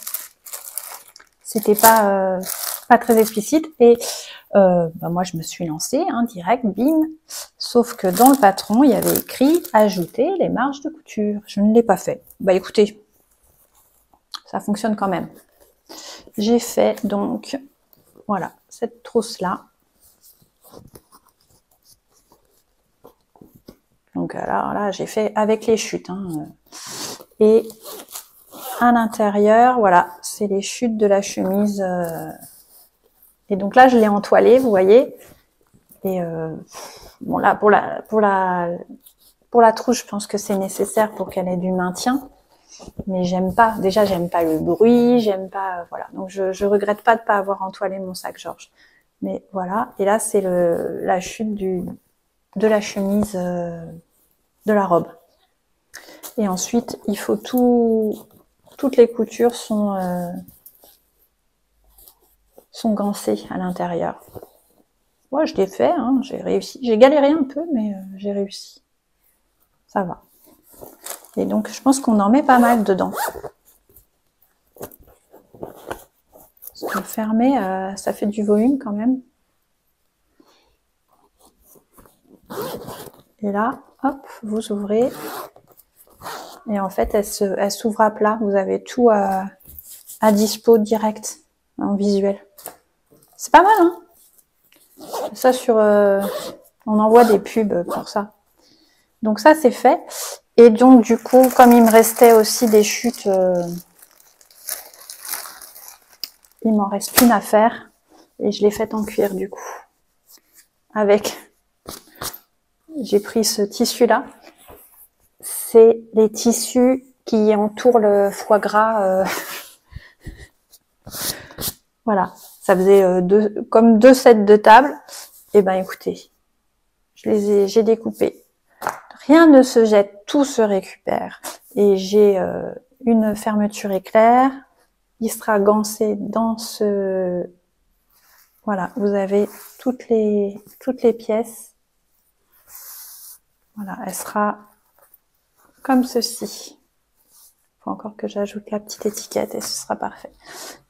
c'était pas très explicite. Et bah moi, je me suis lancée, hein, direct, bim. Sauf que dans le patron, il y avait écrit ajouter les marges de couture. Je ne l'ai pas fait. Bah écoutez, ça fonctionne quand même. J'ai fait donc, voilà, cette trousse-là. Donc alors là, j'ai fait avec les chutes. Hein. Et à l'intérieur, voilà, c'est les chutes de la chemise. Et donc là, je l'ai entoilée, vous voyez. Et bon là, pour la trousse, je pense que c'est nécessaire pour qu'elle ait du maintien. Mais j'aime pas. Déjà, j'aime pas le bruit, j'aime pas. Voilà. Donc je regrette pas de pas avoir entoilé mon sac Georges. Mais voilà. Et là, c'est la chute de la chemise de la robe. Et ensuite, il faut toutes les coutures sont gancées à l'intérieur. Ouais, je l'ai fait, hein, j'ai réussi. J'ai galéré un peu, mais j'ai réussi. Ça va. Et donc, je pense qu'on en met pas mal dedans. Parce que fermer, ça fait du volume quand même. Et là, hop, vous ouvrez. Et en fait, elle s'ouvre à plat. Vous avez tout à dispo direct, en visuel. C'est pas mal, hein? Ça sur... on envoie des pubs pour ça. Donc ça, c'est fait. Et donc, du coup, comme il me restait aussi des chutes... il m'en reste une à faire. Et je l'ai faite en cuir, du coup. Avec... J'ai pris ce tissu-là. C'est les tissus qui entourent le foie gras. Voilà. Ça faisait comme 2 sets de table. Et ben, écoutez, j'ai découpé. Rien ne se jette, tout se récupère. Et j'ai une fermeture éclair. Il sera gancé dans ce... Voilà, vous avez toutes les pièces. Voilà, elle sera comme ceci. Il faut encore que j'ajoute la petite étiquette et ce sera parfait.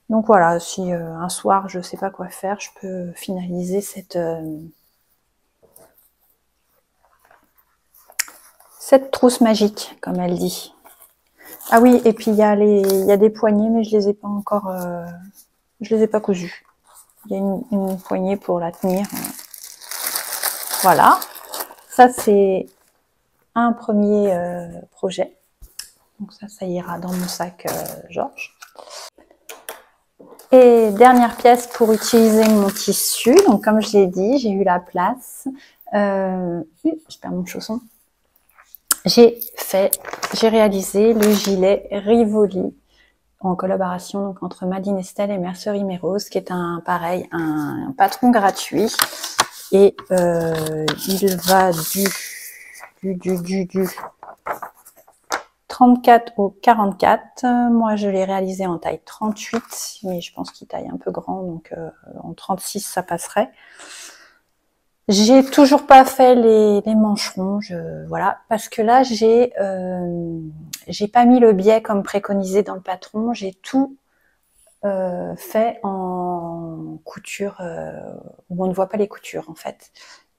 Donc voilà, si un soir je sais pas quoi faire, je peux finaliser cette trousse magique, comme elle dit. Ah oui, et puis il y a des poignées, mais je les ai pas encore, je les ai pas cousues. Il y a une poignée pour la tenir. Voilà. Ça c'est un premier projet. Donc ça ira dans mon sac Georges. Et dernière pièce pour utiliser mon tissu. Donc comme je l'ai dit, j'ai eu la place. Je perds mon chausson. J'ai réalisé le gilet Rivoli en collaboration donc, entre Madine Estelle et Mercerie Mérose, qui est un patron gratuit. Et il va du 34 au 44. Moi, je l'ai réalisé en taille 38, mais je pense qu'il taille un peu grand, donc en 36, ça passerait. J'ai toujours pas fait les mancherons, voilà, parce que là, j'ai pas mis le biais comme préconisé dans le patron. J'ai tout fait en couture, où on ne voit pas les coutures, en fait.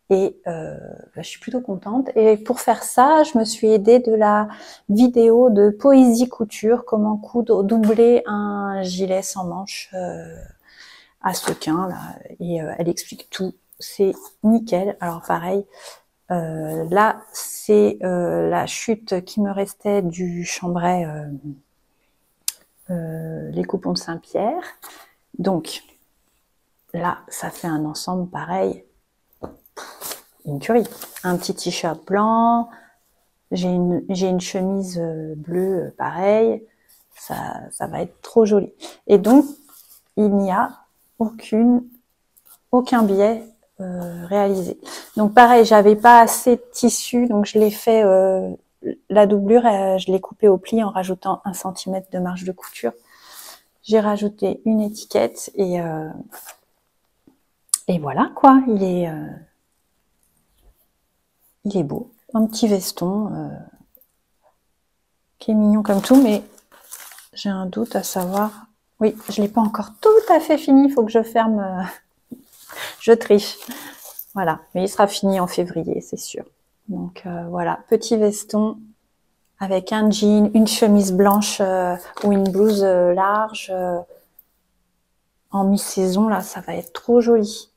Et je suis plutôt contente. Et pour faire ça, je me suis aidée de la vidéo de Poésie Couture, comment doubler un gilet sans manches à Sequin là, et elle explique tout. C'est nickel. Alors pareil, là c'est la chute qui me restait du Chambray, les Coupons de Saint-Pierre. Donc là, ça fait un ensemble pareil, une tuerie. Un petit t-shirt blanc, j'ai une chemise bleue, pareil. Ça va être trop joli. Et donc, il n'y a aucun biais réalisé. Donc pareil, j'avais pas assez de tissu, donc je l'ai fait, la doublure, je l'ai coupée au pli en rajoutant 1 cm de marge de couture. J'ai rajouté une étiquette et voilà quoi, il est beau. Un petit veston qui est mignon comme tout, mais j'ai un doute à savoir. Oui, je l'ai pas encore tout à fait fini, il faut que je ferme. Je triche. Voilà, mais il sera fini en février, c'est sûr. Donc voilà, petit veston avec un jean, une chemise blanche ou une blouse large. En mi-saison, là, ça va être trop joli.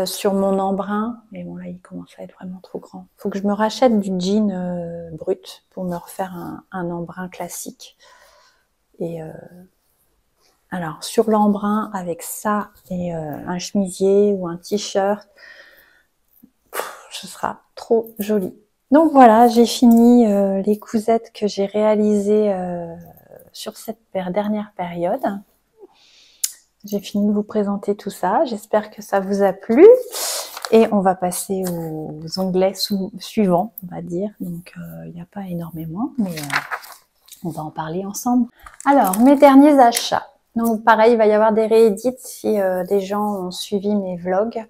Sur mon embrun, mais bon là, il commence à être vraiment trop grand. Faut que je me rachète du jean brut pour me refaire un embrun classique. Et alors, sur l'embrun, avec ça et un chemisier ou un t-shirt, ce sera trop joli. Donc voilà, j'ai fini les cousettes que j'ai réalisées sur cette dernière période. J'ai fini de vous présenter tout ça. J'espère que ça vous a plu. Et on va passer aux onglets suivants, on va dire. Donc, il n'y a pas énormément, mais on va en parler ensemble. Alors, mes derniers achats. Donc, pareil, il va y avoir des réédits si des gens ont suivi mes vlogs,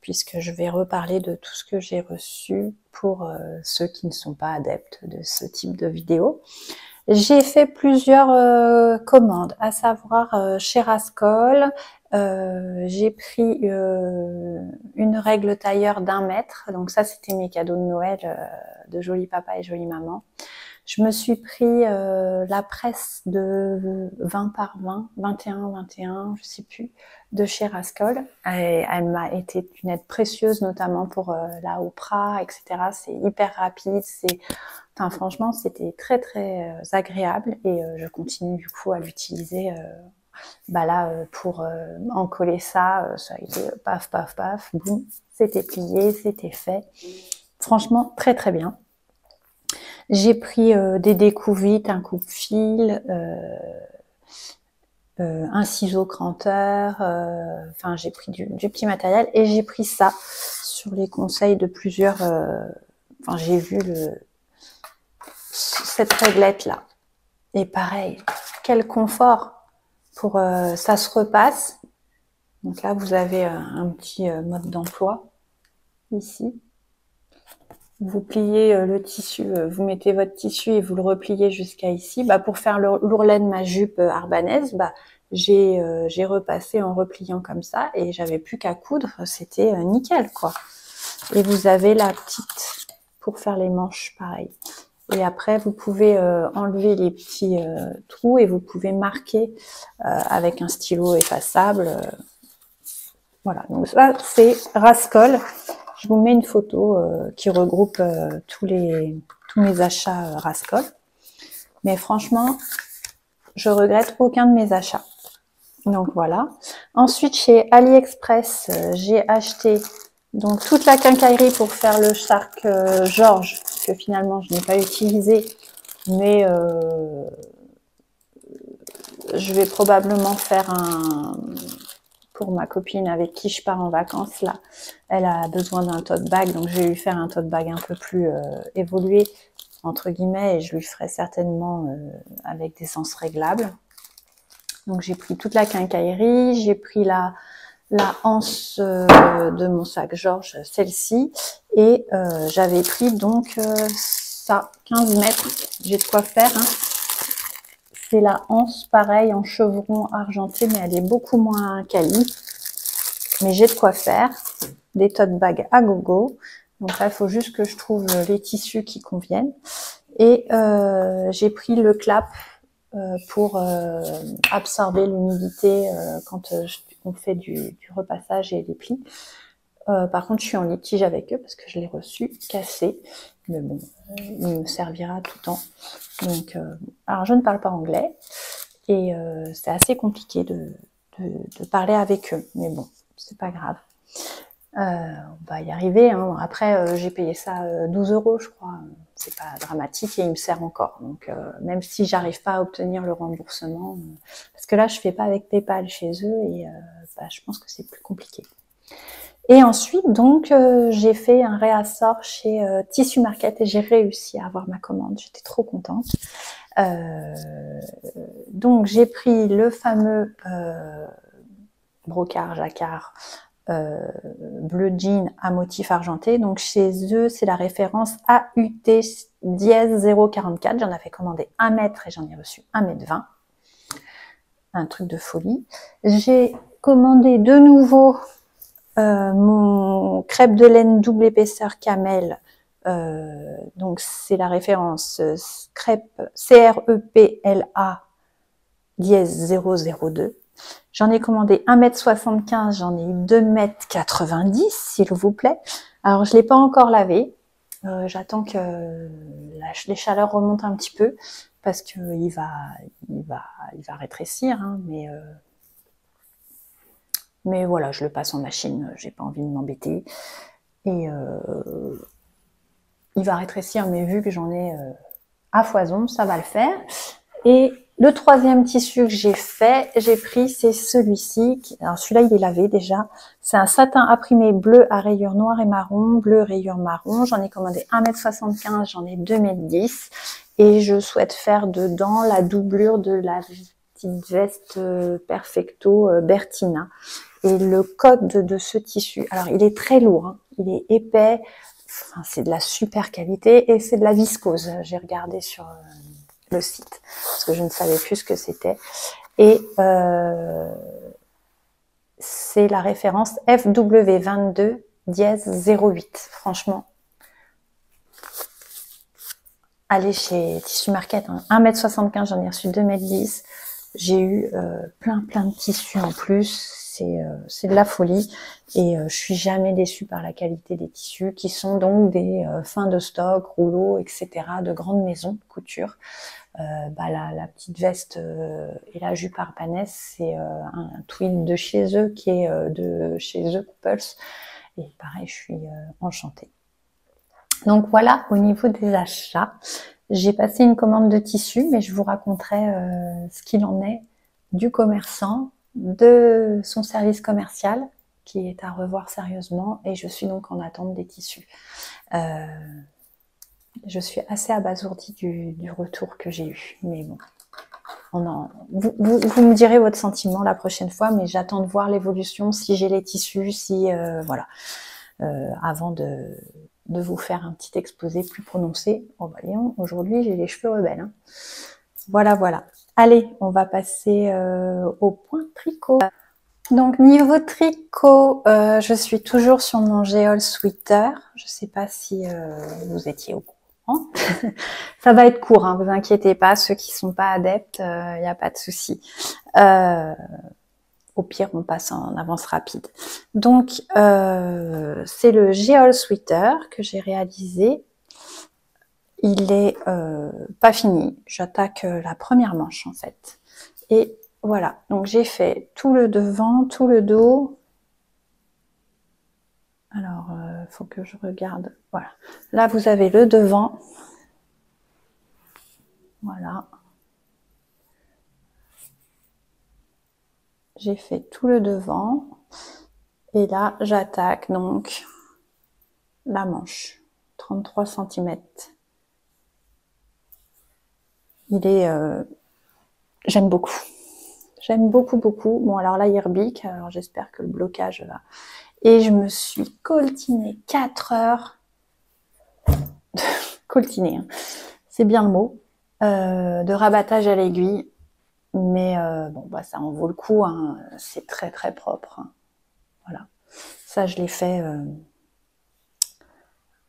puisque je vais reparler de tout ce que j'ai reçu pour ceux qui ne sont pas adeptes de ce type de vidéo. J'ai fait plusieurs commandes, à savoir chez Rascol. J'ai pris une règle tailleur d'1 mètre. Donc ça, c'était mes cadeaux de Noël de Joli Papa et Jolie Maman. Je me suis pris la presse de 20 par 20, 21, je sais plus, de chez Rascol. Et elle m'a été une aide précieuse, notamment pour la Oprah, etc. C'est hyper rapide, enfin, franchement, c'était très très agréable et je continue du coup à l'utiliser. Là, pour encoller ça, ça a été paf, paf, paf, boum, c'était plié, c'était fait. Franchement, très très bien. J'ai pris des découvites, un coupe-fil, un ciseau cranteur, enfin j'ai pris du petit matériel et j'ai pris ça sur les conseils de plusieurs. Enfin, j'ai vu cette réglette là. Et pareil, quel confort pour ça se repasse. Donc là, vous avez un petit mode d'emploi ici. Vous pliez le tissu, vous mettez votre tissu et vous le repliez jusqu'à ici. Pour faire l'ourlet de ma jupe arbanaise, j'ai repassé en repliant comme ça et j'avais plus qu'à coudre, c'était nickel quoi. Et vous avez la petite pour faire les manches, pareil. Et après, vous pouvez enlever les petits trous et vous pouvez marquer avec un stylo effaçable. Voilà, donc ça, c'est Rascol. Je vous mets une photo qui regroupe tous mes achats Rascol. Mais franchement, je regrette aucun de mes achats. Donc voilà. Ensuite, chez AliExpress, j'ai acheté donc toute la quincaillerie pour faire le Shark George, que finalement je n'ai pas utilisé, mais je vais probablement faire pour ma copine avec qui je pars en vacances là. Elle a besoin d'un tote bag, donc je vais lui faire un tote bag un peu plus évolué entre guillemets et je lui ferai certainement avec des sens réglables. Donc j'ai pris toute la quincaillerie, j'ai pris la anse de mon sac Georges, celle-ci, et j'avais pris donc ça, 15 mètres, j'ai de quoi faire. Hein. C'est la anse, pareil, en chevron argenté, mais elle est beaucoup moins quali. Mais j'ai de quoi faire. Des tote bags à gogo. Donc là, il faut juste que je trouve les tissus qui conviennent. Et j'ai pris le clap pour absorber l'humidité quand on fait du repassage et des plis. Par contre, je suis en litige avec eux parce que je l'ai reçu cassé. Mais bon, il me servira tout le temps. Donc, alors je ne parle pas anglais et c'est assez compliqué de parler avec eux. Mais bon, c'est pas grave. On va y arriver. Hein. Après, j'ai payé ça 12 € je crois. C'est pas dramatique et il me sert encore. Donc, même si j'arrive pas à obtenir le remboursement, parce que là, je fais pas avec PayPal chez eux et je pense que c'est plus compliqué. Et ensuite, donc, j'ai fait un réassort chez Tissu Market et j'ai réussi à avoir ma commande. J'étais trop contente. Donc, j'ai pris le fameux brocart, jacquard, bleu jean à motif argenté. Donc, chez eux, c'est la référence AUT-044. J'en avais commandé 1 mètre et j'en ai reçu 1,20 m. Un truc de folie. J'ai commandé de nouveau mon crêpe de laine double épaisseur camel, donc c'est la référence crêpe CREPLA dièse 002. J'en ai commandé 1,75 m, j'en ai eu 2,90 m, s'il vous plaît. Alors je l'ai pas encore lavé, j'attends que les chaleurs remontent un petit peu parce que il va rétrécir, hein, mais voilà, je le passe en machine, j'ai pas envie de m'embêter. Et il va rétrécir, mais vu que j'en ai à foison, ça va le faire. Et le troisième tissu que j'ai pris, c'est celui-ci. Alors celui-là, il est lavé déjà. C'est un satin imprimé bleu à rayures noires et marron, bleu rayures marron. J'en ai commandé 1,75 m, j'en ai 2,10 m. Et je souhaite faire dedans la doublure de la petite veste Perfecto Bertina. Et le code de ce tissu, alors il est très lourd, hein, il est épais, enfin, c'est de la super qualité et c'est de la viscose. J'ai regardé sur le site parce que je ne savais plus ce que c'était. Et c'est la référence FW22 dièse 08. Franchement, allez chez Tissu Market, hein, 1,75 m, j'en ai reçu 2,10 m. J'ai eu plein de tissus en plus. C'est de la folie et je suis jamais déçue par la qualité des tissus qui sont donc des fins de stock, rouleaux, etc. de grandes maisons de couture. La petite veste et la jupe Arpanès, c'est un tweed de chez eux qui est de chez The Couples et pareil, je suis enchantée. Donc voilà, au niveau des achats, j'ai passé une commande de tissu, mais je vous raconterai ce qu'il en est du commerçant, de son service commercial, qui est à revoir sérieusement, et je suis donc en attente des tissus. Je suis assez abasourdie du retour que j'ai eu, mais bon, vous me direz votre sentiment la prochaine fois, mais j'attends de voir l'évolution, si j'ai les tissus, si voilà, avant de vous faire un petit exposé plus prononcé. Oh bah Léon, aujourd'hui j'ai les cheveux rebelles. Hein. Voilà. Allez, on va passer au point tricot. Donc niveau tricot, je suis toujours sur mon Geol Sweater. Je sais pas si vous étiez au courant. Ça va être court, hein, vous inquiétez pas. Ceux qui sont pas adeptes, il n'y a pas de souci. Au pire, on passe en avance rapide. Donc, c'est le Geol Sweater que j'ai réalisé. Il est pas fini. J'attaque la première manche, en fait. Et voilà. Donc, j'ai fait tout le devant, tout le dos. Alors, faut que je regarde. Voilà. Là, vous avez le devant. Voilà. J'ai fait tout le devant. Et là, j'attaque donc la manche. 33 cm. Il est... j'aime beaucoup. J'aime beaucoup. Bon, alors là, il rebique. Alors, j'espère que le blocage va... Et je me suis coltinée 4 heures. Coltinée, hein. C'est bien le mot. De rabattage à l'aiguille. Mais bon, bah, ça en vaut le coup. Hein. C'est très propre. Hein. Voilà. Ça, je l'ai fait...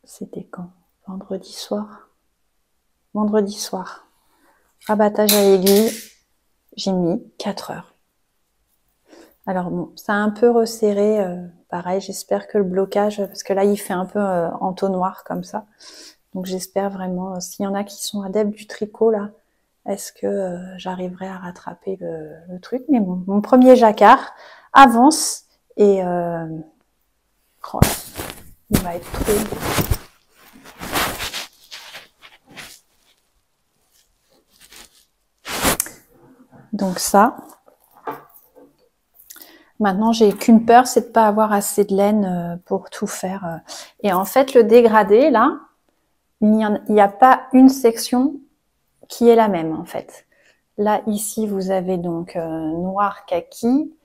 c'était quand? Vendredi soir. Vendredi soir. Rabattage à l'aiguille. J'ai mis 4 heures. Alors bon, ça a un peu resserré, pareil, j'espère que le blocage, parce que là il fait un peu entonnoir comme ça. Donc j'espère vraiment, s'il y en a qui sont adeptes du tricot là, est-ce que j'arriverai à rattraper le truc. Mais bon, mon premier jacquard avance et oh, il va être trop... Donc ça... Maintenant, j'ai qu'une peur, c'est de pas avoir assez de laine pour tout faire. Et en fait, le dégradé, là, il n'y a pas une section qui est la même, en fait. Là, ici, vous avez donc noir kaki,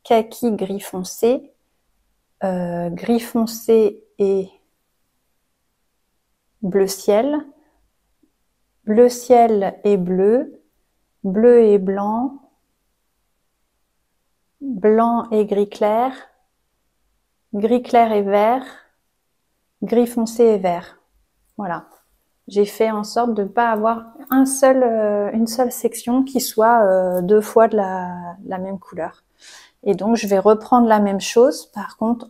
kaki gris foncé et bleu ciel et bleu, bleu et blanc, blanc et gris clair et vert, gris foncé et vert. Voilà. J'ai fait en sorte de ne pas avoir une seule section qui soit deux fois de la même couleur. Et donc, je vais reprendre la même chose, par contre,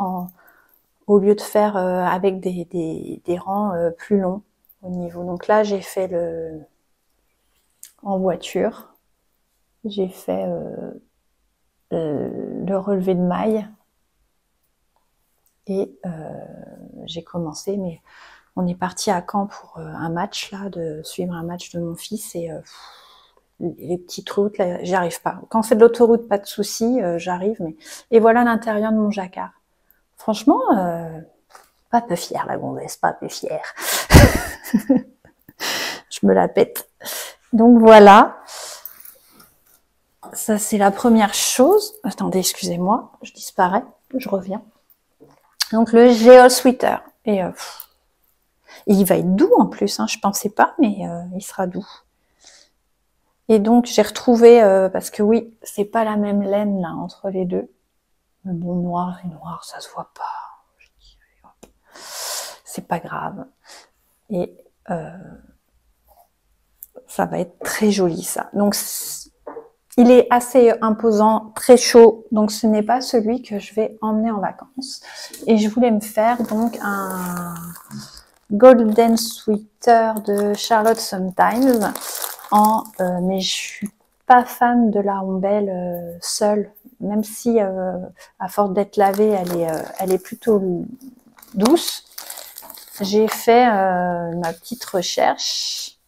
au lieu de faire avec des rangs plus longs au niveau. Donc là, j'ai fait en voiture. J'ai fait le relevé de mailles. Et j'ai commencé, mais on est parti à Caen pour un match, là, de suivre un match de mon fils. Et les petites routes, là, j'y arrive pas. Quand c'est de l'autoroute, pas de souci, j'arrive. Mais et voilà l'intérieur de mon jacquard. Franchement, pas peu fière la gonzesse, pas peu fière. Je me la pète. Donc voilà. Ça, c'est la première chose. Attendez, excusez-moi, je disparais, je reviens. Donc le Geol Sweater. Et il va être doux en plus, hein, je pensais pas, mais il sera doux. Et donc j'ai retrouvé, parce que oui, c'est pas la même laine là entre les deux. Mais bon, noir et noir, ça se voit pas. C'est pas grave. Et ça va être très joli ça. Donc il est assez imposant, très chaud, donc ce n'est pas celui que je vais emmener en vacances. Et je voulais me faire donc un Golden Sweater de Charlotte Sometimes mais je suis pas fan de la rondelle seule, même si à force d'être lavée, elle est plutôt douce. J'ai fait ma petite recherche.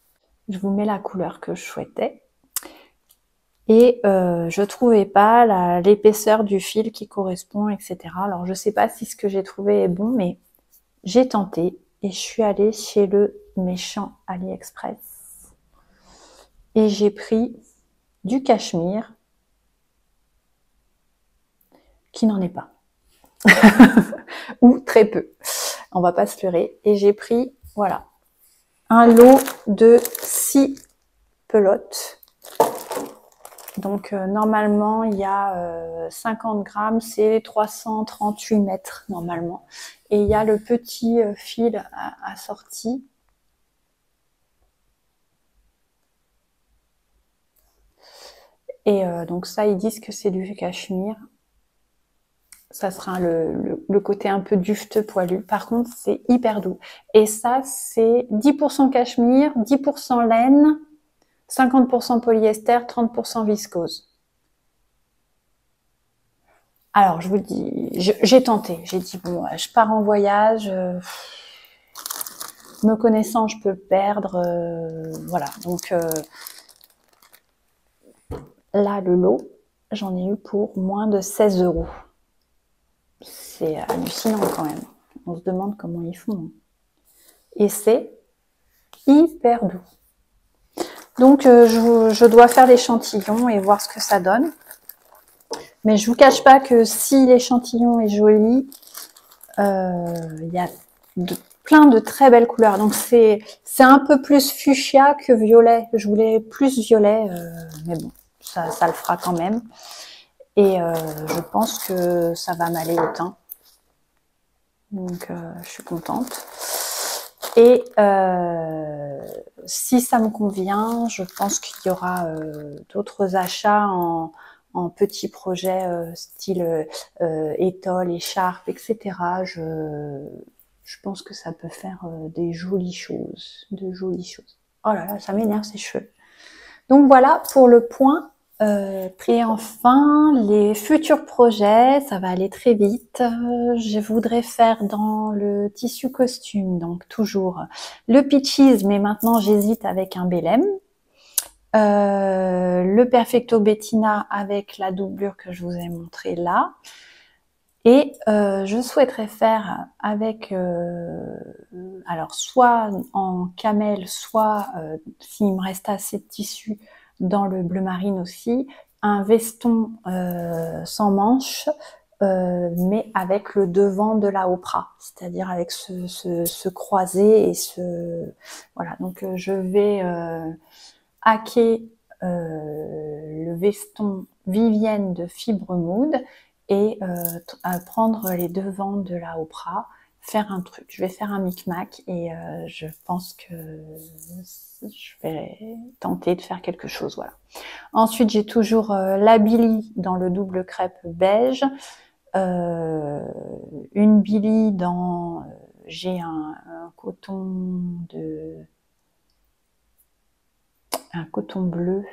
Je vous mets la couleur que je souhaitais. Et je trouvais pas l'épaisseur du fil qui correspond, etc. Alors je sais pas si ce que j'ai trouvé est bon, mais j'ai tenté et je suis allée chez le méchant AliExpress et j'ai pris du cachemire qui n'en est pas ou très peu. On va pas se leurrer. Et j'ai pris, voilà, un lot de 6 pelotes. Donc normalement il y a 50 grammes, c'est 338 mètres normalement. Et il y a le petit fil assorti. Et donc ça, ils disent que c'est du cachemire. Ça sera le côté un peu dufteux poilu. Par contre, c'est hyper doux. Et ça, c'est 10% cachemire, 10% laine, 50% polyester, 30% viscose. Alors, je vous le dis, j'ai tenté. J'ai dit, bon, je pars en voyage, me connaissant, je peux le perdre. Voilà, donc là, le lot, j'en ai eu pour moins de 16 €. C'est hallucinant quand même. On se demande comment ils font. Et c'est hyper doux. Donc, je dois faire l'échantillon et voir ce que ça donne. Mais je vous cache pas que si l'échantillon est joli, il y a plein de très belles couleurs. Donc c'est un peu plus fuchsia que violet. Je voulais plus violet, mais bon, ça le fera quand même. Et je pense que ça va m'aller au teint. Donc je suis contente. Et si ça me convient, je pense qu'il y aura d'autres achats en en petits projets style étole, écharpe, etc. Je pense que ça peut faire des jolies choses, de jolies choses. Oh là là, ça m'énerve ces cheveux. Donc voilà pour le point. Et enfin, les futurs projets, ça va aller très vite. Je voudrais faire dans le tissu costume, donc toujours le Peaches, mais maintenant j'hésite avec un Belém. Le Perfecto Bettina avec la doublure que je vous ai montré là. Et je souhaiterais faire avec, alors soit en camel, soit s'il me reste assez de tissu dans le bleu marine aussi, un veston sans manches, mais avec le devant de la Oprah, c'est-à-dire avec ce croisé et ce... Voilà, donc je vais hacker le veston Vivienne de Fibre Mood et prendre les devants de la Oprah, faire un truc. Je vais faire un micmac et je pense que je vais tenter de faire quelque chose. Voilà. Ensuite, j'ai toujours la Billy dans le double crêpe beige, une Billy dans... j'ai un coton bleu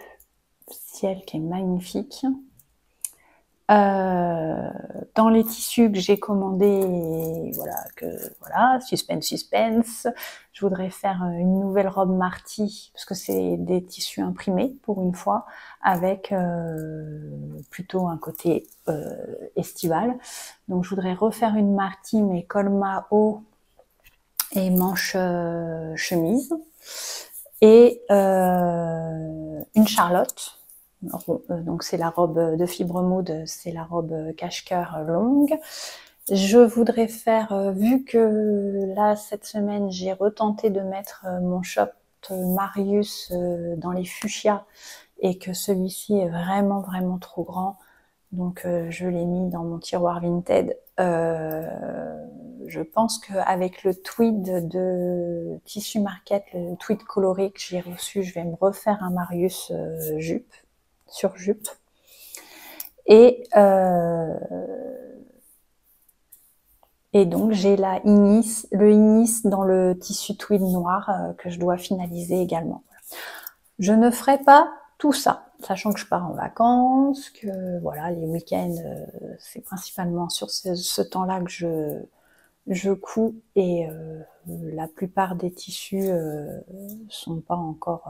ciel qui est magnifique. Dans les tissus que j'ai commandés, voilà, suspense, je voudrais faire une nouvelle robe Marty, parce que c'est des tissus imprimés pour une fois, avec plutôt un côté estival. Donc je voudrais refaire une Marty, mais colma haut et manche chemise, et une Charlotte. Donc c'est la robe de Fibre Mood, c'est la robe cache-cœur longue. Je voudrais faire, vu que là cette semaine j'ai retenté de mettre mon short Marius dans les fuchsias et que celui-ci est vraiment vraiment trop grand, donc je l'ai mis dans mon tiroir Vinted. Je pense qu'avec le tweed de Tissu Market, le tweed coloré que j'ai reçu, je vais me refaire un Marius jupe, sur jupe. Et donc j'ai le Inis dans le tissu tweed noir que je dois finaliser également. Je ne ferai pas tout ça, sachant que je pars en vacances, que voilà, les week-ends, c'est principalement sur ce temps-là que je couds, et la plupart des tissus sont pas encore...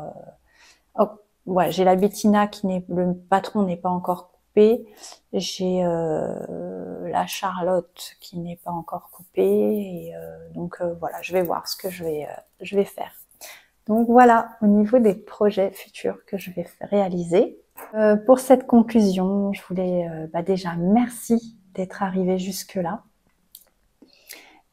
Oh, ouais, j'ai la Bettina le patron n'est pas encore coupé. J'ai la Charlotte qui n'est pas encore coupée. Et donc voilà, je vais voir ce que je vais faire. Donc voilà, au niveau des projets futurs que je vais réaliser. Pour cette conclusion, je voulais déjà merci d'être arrivé jusque-là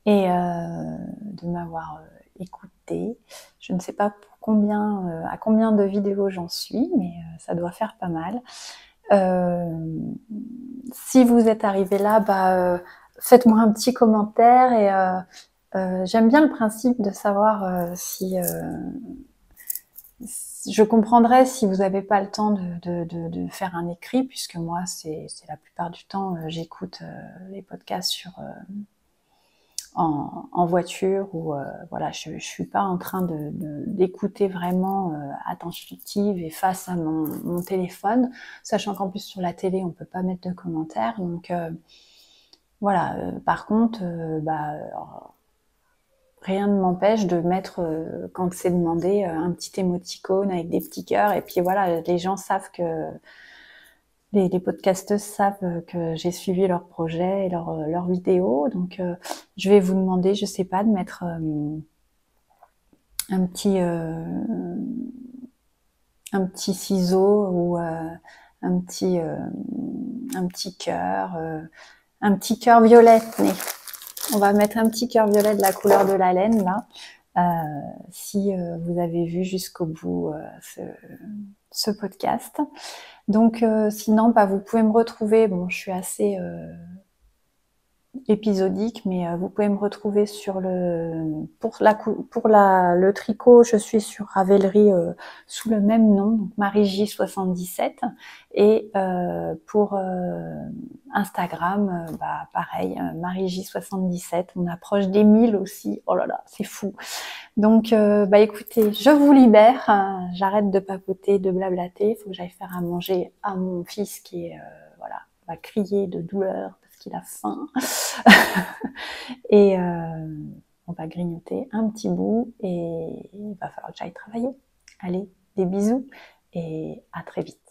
et de m'avoir écouté. Je ne sais pas à combien de vidéos j'en suis, mais ça doit faire pas mal. Si vous êtes arrivé là, faites-moi un petit commentaire, et j'aime bien le principe de savoir si je comprendrais si vous n'avez pas le temps de faire un écrit, puisque moi, c'est la plupart du temps, j'écoute les podcasts en voiture, ou voilà, je suis pas en train d'écouter vraiment attentive et face à mon téléphone, sachant qu'en plus sur la télé on peut pas mettre de commentaires, donc voilà. Par contre, rien ne m'empêche de mettre, quand c'est demandé, un petit émoticône avec des petits cœurs, et puis voilà, les gens savent que les podcasteuses savent que j'ai suivi leur projet et leurs vidéos, donc je vais vous demander, je sais pas, de mettre un petit ciseau, ou un petit cœur, un petit cœur violet. Mais on va mettre un petit cœur violet de la couleur de la laine là, si vous avez vu jusqu'au bout ce podcast. Donc sinon, vous pouvez me retrouver, bon, je suis assez épisodique, mais vous pouvez me retrouver sur le tricot, je suis sur Ravelry sous le même nom, donc MarieJ77, et pour Instagram, bah pareil, MarieJ77, on approche des 1000 aussi, oh là là, c'est fou. Donc bah écoutez, je vous libère, j'arrête de papoter, de blablater, il faut que j'aille faire à manger à mon fils qui est, voilà, va crier de douleur parce qu'il a faim. Et on va grignoter un petit bout et il va falloir que j'aille travailler. Allez, des bisous et à très vite.